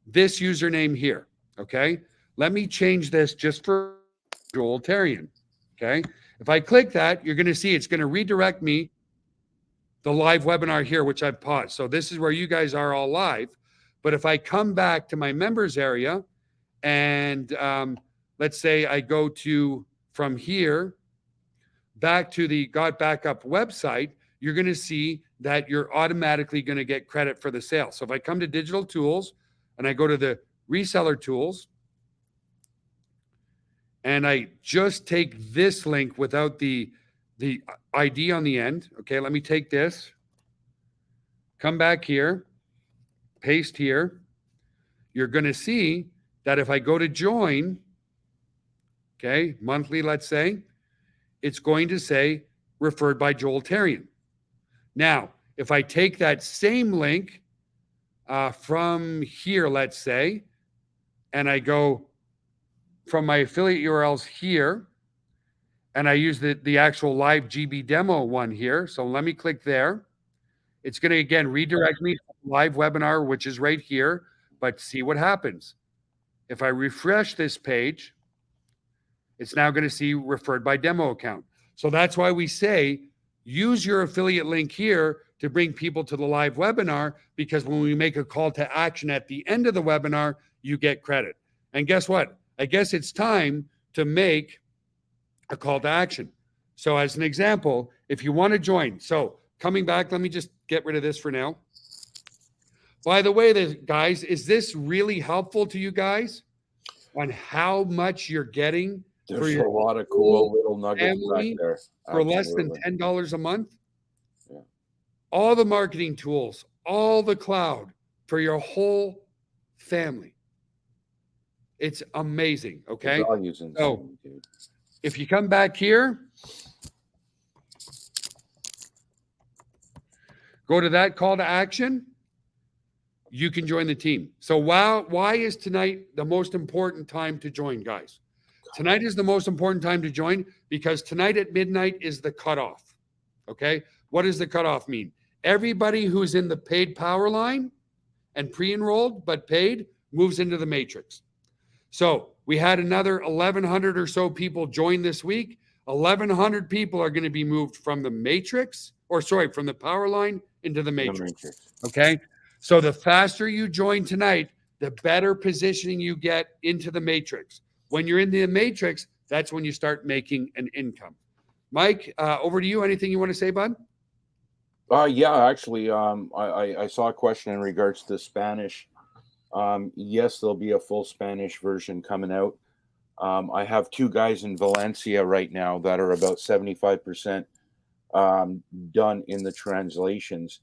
this username here, okay? Let me change this just for Joel Therrien, okay? If I click that, you're going to see it's going to redirect me the live webinar here, which I've paused. So this is where you guys are all live. But if I come back to my members area and let's say I go to from here back to the Got Backup website, you're going to see that you're automatically going to get credit for the sale. So if I come to digital tools and I go to the reseller tools and I just take this link without the ID on the end. Okay, let me take this, come back here, paste here. You're going to see that if I go to join, okay, monthly, let's say, it's going to say referred by Joel Therrien. Now, if I take that same link from here, let's say, and I go from my affiliate URLs here, and I use the actual live GB demo one here. So let me click there. It's going to, again, redirect me to the live webinar, which is right here. But see what happens. If I refresh this page, it's now going to see referred by demo account. So that's why we say use your affiliate link here to bring people to the live webinar, because when we make a call to action at the end of the webinar, you get credit. And guess what? I guess it's time to make a call to action. So as an example, if you want to join, so coming back, let me just get rid of this for now. By the way, guys, is this really helpful to you guys on how much you're getting? There's a lot of cool little nuggets back there. For less than $10 a month? Yeah. All the marketing tools, all the cloud for your whole family. It's amazing, okay? The value's insane, so dude. If you come back here, go to that call to action, you can join the team. So why is tonight the most important time to join, guys? Tonight is the most important time to join because tonight at midnight is the cutoff, okay? What does the cutoff mean? Everybody who's in the paid power line and pre-enrolled but paid moves into the matrix. So we had another 1,100 or so people join this week. 1,100 people are going to be moved from the matrix, from the power line into the matrix. Okay? So the faster you join tonight, the better positioning you get into the matrix. When you're in the matrix, that's when you start making an income. Mike, over to you. Anything you want to say, bud? Yeah, actually, I saw a question in regards to Spanish. Yes, there'll be a full Spanish version coming out. I have 2 guys in Valencia right now that are about 75% done in the translations.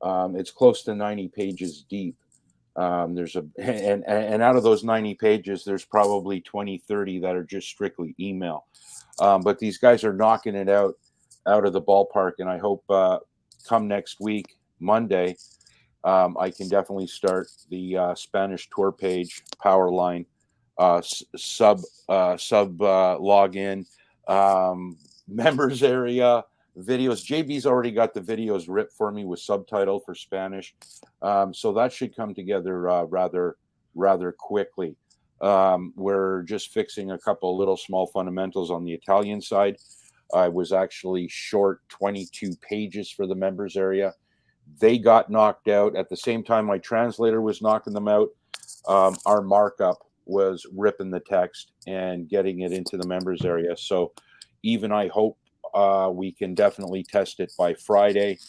It's close to 90 pages deep. And out of those 90 pages, there's probably 20, 30 that are just strictly email. But these guys are knocking it out of the ballpark. And I hope come next week, Monday, I can definitely start the Spanish tour page, power line, sub login, members area, videos. JB's already got the videos ripped for me with subtitle for Spanish. So that should come together rather quickly. We're just fixing a couple little small fundamentals on the Italian side. I was actually short 22 pages for the members area. They got knocked out at the same time my translator was knocking them out. Our markup was ripping the text and getting it into the members area. So even I hope we can definitely test it by Friday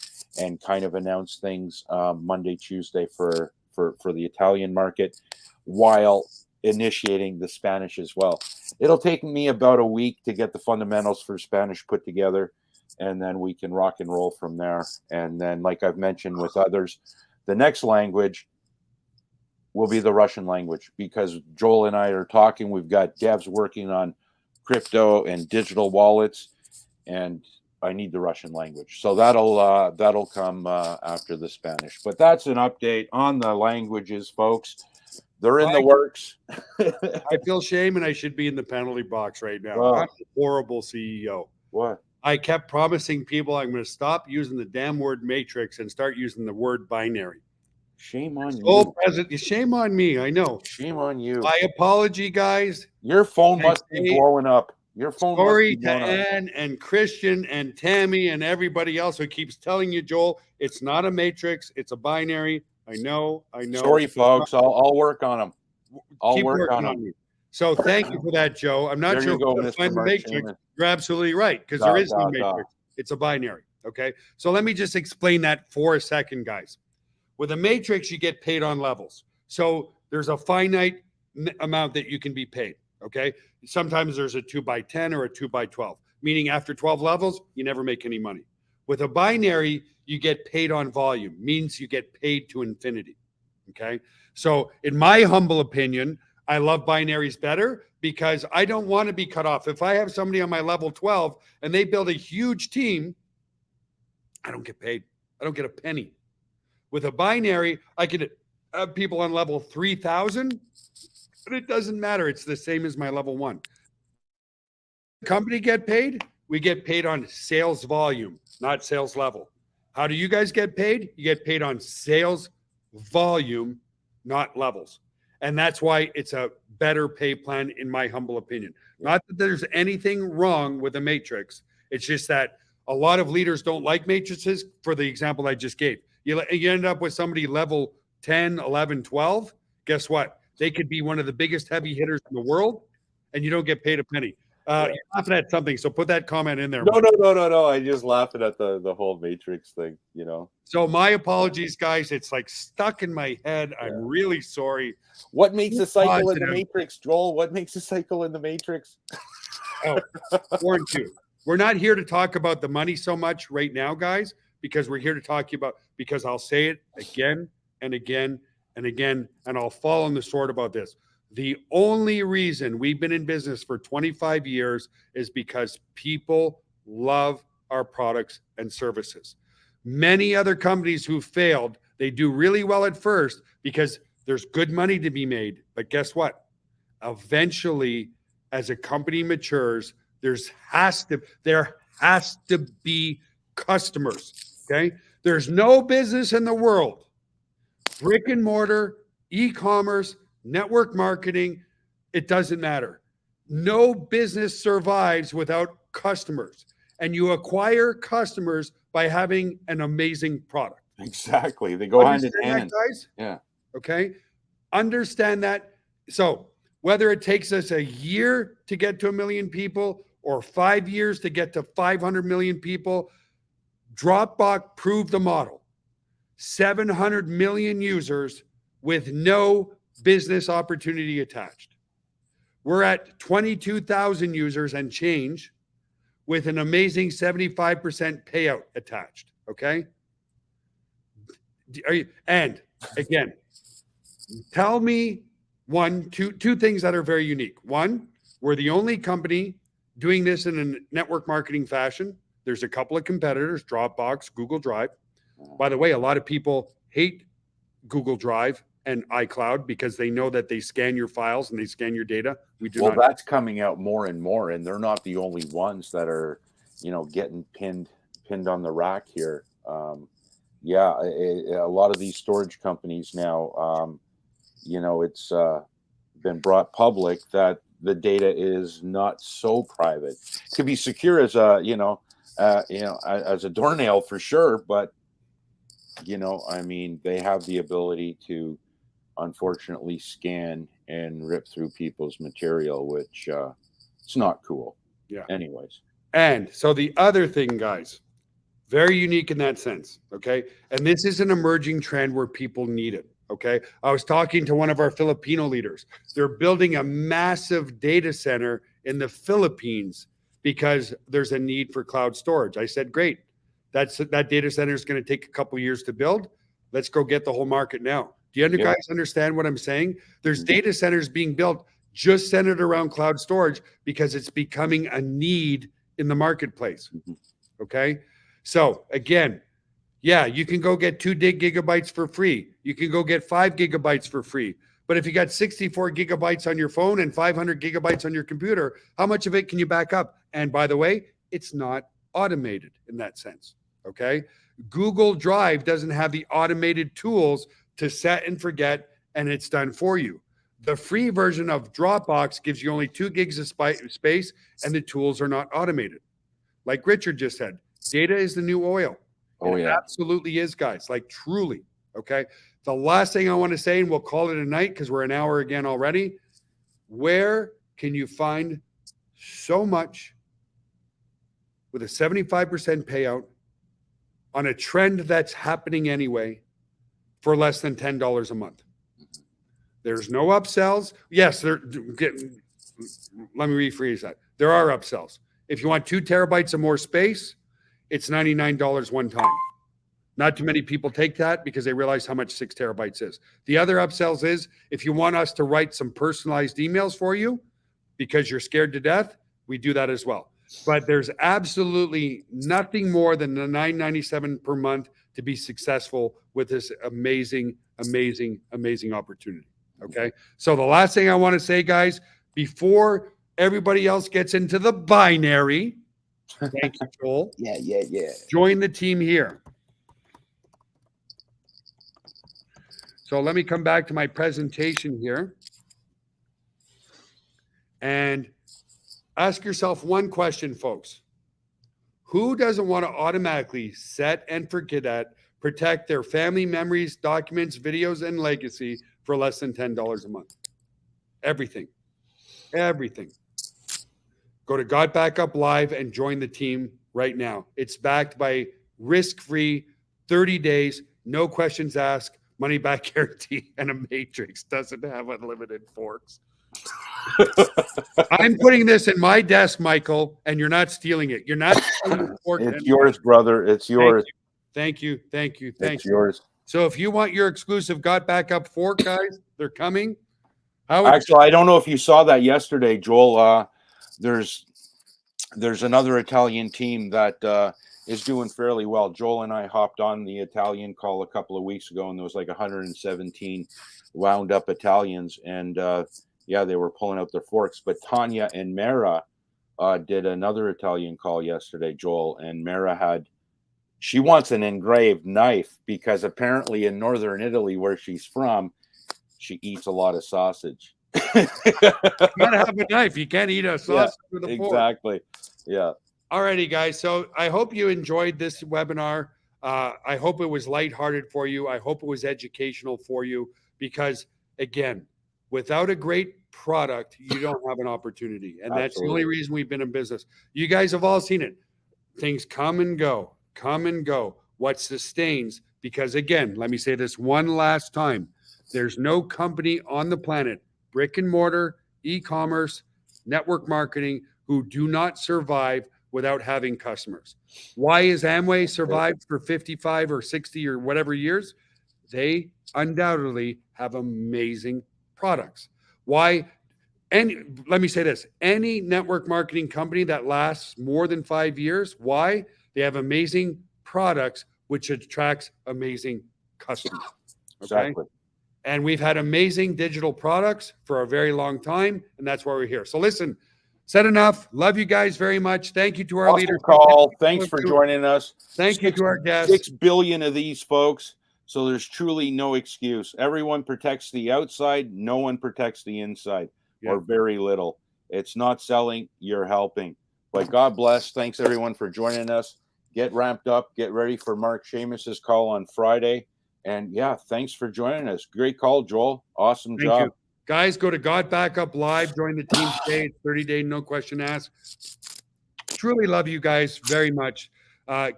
and kind of announce things Monday, Tuesday for the Italian market while initiating the Spanish as well. It'll take me about a week to get the fundamentals for Spanish put together, and then we can rock and roll from there. And then, like I've mentioned with others, the next language will be the Russian language, because Joel and I are talking. We've got devs working on crypto and digital wallets, and I need the Russian language. So that'll come after the Spanish. But that's an update on the languages, folks. They're in the works. I feel shame, and I should be in the penalty box right now. Wow. I'm a horrible CEO. What? I kept promising people I'm going to stop using the damn word matrix and start using the word binary. Shame on you. Shame on me. I know. Shame on you. My apology, guys. Your phone must be blowing up. Your phone Sorry must be blowing to Ann and Christian and Tammy and everybody else who keeps telling you, Joel, it's not a matrix. It's a binary. I know. Sorry, folks. I'll work on them. I'll work on them. So thank you for that, Joe. I'm not sure if to find the matrix. You're absolutely right, because there is no matrix. It's a binary. Okay. So let me just explain that for a second, guys. With a matrix, you get paid on levels. So there's a finite amount that you can be paid. Okay. Sometimes there's a 2x10 or a 2x12, meaning after 12 levels, you never make any money. With a binary, you get paid on volume, means you get paid to infinity. Okay. So in my humble opinion, I love binaries better because I don't want to be cut off. If I have somebody on my level 12 and they build a huge team, I don't get paid. I don't get a penny. With a binary, I could have people on level 3,000, but it doesn't matter. It's the same as my level 1. Company get paid? We get paid on sales volume, not sales level. How do you guys get paid? You get paid on sales volume, not levels. And that's why it's a better pay plan, in my humble opinion. Not that there's anything wrong with a matrix. It's just that A lot of leaders don't like matrices for the example I just gave. You end up with somebody level 10, 11, 12. Guess what? They could be one of the biggest heavy hitters in the world, and you don't get paid a penny. You're laughing at something, so put that comment in there. No. I just laughing at the whole matrix thing, you know. So my apologies, guys. It's like stuck in my head. I'm really sorry. What makes a cycle in the matrix, Joel? What makes a cycle in the matrix? Oh, 4 and 2. We're not here to talk about the money so much right now, guys, because we're here to talk about, because I'll say it again and again and again, and I'll fall on the sword about this. The only reason we've been in business for 25 years is because people love our products and services. Many other companies who failed, they do really well at first because there's good money to be made. But guess what? Eventually, as a company matures, there has to be customers. Okay. There's no business in the world, brick and mortar, e-commerce, network marketing, it doesn't matter. No business survives without customers. And you acquire customers by having an amazing product. Exactly. They go hand in hand. Guys? Yeah. Okay. Understand that. So whether it takes us a year to get to 1 million people or 5 years to get to 500 million people, Dropbox proved the model. 700 million users with no business opportunity attached. We're at 22,000 users and change with an amazing 75% payout attached. Okay. And again, tell me two things that are very unique. One, we're the only company doing this in a network marketing fashion. There's a couple of competitors, Dropbox, Google Drive. By the way, a lot of people hate Google Drive and iCloud because they know that they scan your files and they scan your data. We do not. Well, that's coming out more and more, and they're not the only ones that are, getting pinned on the rack here. A lot of these storage companies now, it's been brought public that the data is not so private. It could be secure as as a doornail for sure, but they have the ability to unfortunately scan and rip through people's material, which it's not cool. Yeah. Anyways. And so the other thing, guys, very unique in that sense. Okay. And this is an emerging trend where people need it. Okay. I was talking to one of our Filipino leaders. They're building a massive data center in the Philippines because there's a need for cloud storage. I said, great. That data center is going to take a couple of years to build. Let's go get the whole market now. Do you guys understand what I'm saying? There's data centers being built just centered around cloud storage because it's becoming a need in the marketplace. Okay. So again, you can go get 2 gigabytes for free. You can go get 5 gigabytes for free. But if you got 64 gigabytes on your phone and 500 gigabytes on your computer, how much of it can you back up? And by the way, it's not automated in that sense. Okay. Google Drive doesn't have the automated tools to set and forget, and it's done for you. The free version of Dropbox gives you only 2 gigs of space, and the tools are not automated. Like Richard just said, data is the new oil. It absolutely is, guys. Like truly. Okay. The last thing I want to say, and we'll call it a night because we're an hour again already. Where can you find so much with a 75% payout on a trend that's happening anyway for less than $10 a month? There's no upsells. Yes, let me rephrase that. There are upsells. If you want 2 terabytes of more space, it's $99 one time. Not too many people take that because they realize how much 6 terabytes is. The other upsells is if you want us to write some personalized emails for you because you're scared to death, we do that as well. But there's absolutely nothing more than the $9.97 per month to be successful with this amazing, amazing, amazing opportunity. Okay. So the last thing I want to say, guys, before everybody else gets into the binary, thank you, Joel. Yeah. Join the team here. So let me come back to my presentation here and ask yourself one question, folks. Who doesn't want to automatically set and protect their family memories, documents, videos, and legacy for less than $10 a month? Everything. Everything. Go to God Backup Live and join the team right now. It's backed by risk-free 30 days, no questions asked, money back guarantee, and a matrix. Doesn't have unlimited forks. I'm putting this in my desk, Michael, and you're not stealing it. You're not stealing the fork. It's yours, brother. It's yours. Thank you. It's yours. So if you want your exclusive God Backup fork, guys, they're coming. Actually, I don't know if you saw that yesterday, Joel. There's another Italian team that is doing fairly well. Joel and I hopped on the Italian call a couple of weeks ago, and there was like 117 wound up Italians, and yeah, they were pulling out their forks. But Tanya and Mara did another Italian call yesterday, Joel, and Mara she wants an engraved knife because apparently in northern Italy, where she's from, she eats a lot of sausage. You gotta have a knife. You can't eat a sausage with a fork. Exactly. Yeah. Alrighty, guys. So I hope you enjoyed this webinar. I hope it was lighthearted for you. I hope it was educational for you because, again, without a great product, you don't have an opportunity. And that's the only reason we've been in business. You guys have all seen it. Things come and go. What sustains, because again, let me say this one last time. There's no company on the planet, brick and mortar, e-commerce, network marketing, who do not survive without having customers. Why has Amway survived for 55 or 60 or whatever years? They undoubtedly have amazing products. Why? And let me say this, any network marketing company that lasts more than 5 years, why? They have amazing products, which attracts amazing customers. Okay? Exactly. And we've had amazing digital products for a very long time, and that's why we're here. So listen, said enough. Love you guys very much. Thank you to our leaders. Call. Thanks for joining us. Thank you to our guests. 6 billion of these folks. So there's truly no excuse. Everyone protects the outside. No one protects the inside, or very little. It's not selling. You're helping. But God bless. Thanks everyone for joining us. Get ramped up. Get ready for Mark Seamus's call on Friday. And yeah, thanks for joining us. Great call, Joel. Awesome job. Thank you. Guys, go to God Backup Live. Join the team today. It's 30-day, no question asked. Truly love you guys very much.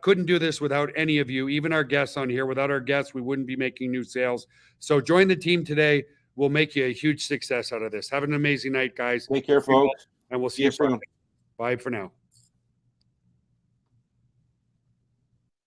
Couldn't do this without any of you, even our guests on here. Without our guests, we wouldn't be making new sales. So join the team today. We'll make you a huge success out of this. Have an amazing night, guys. Take care, folks. And we'll see you soon. Bye for now.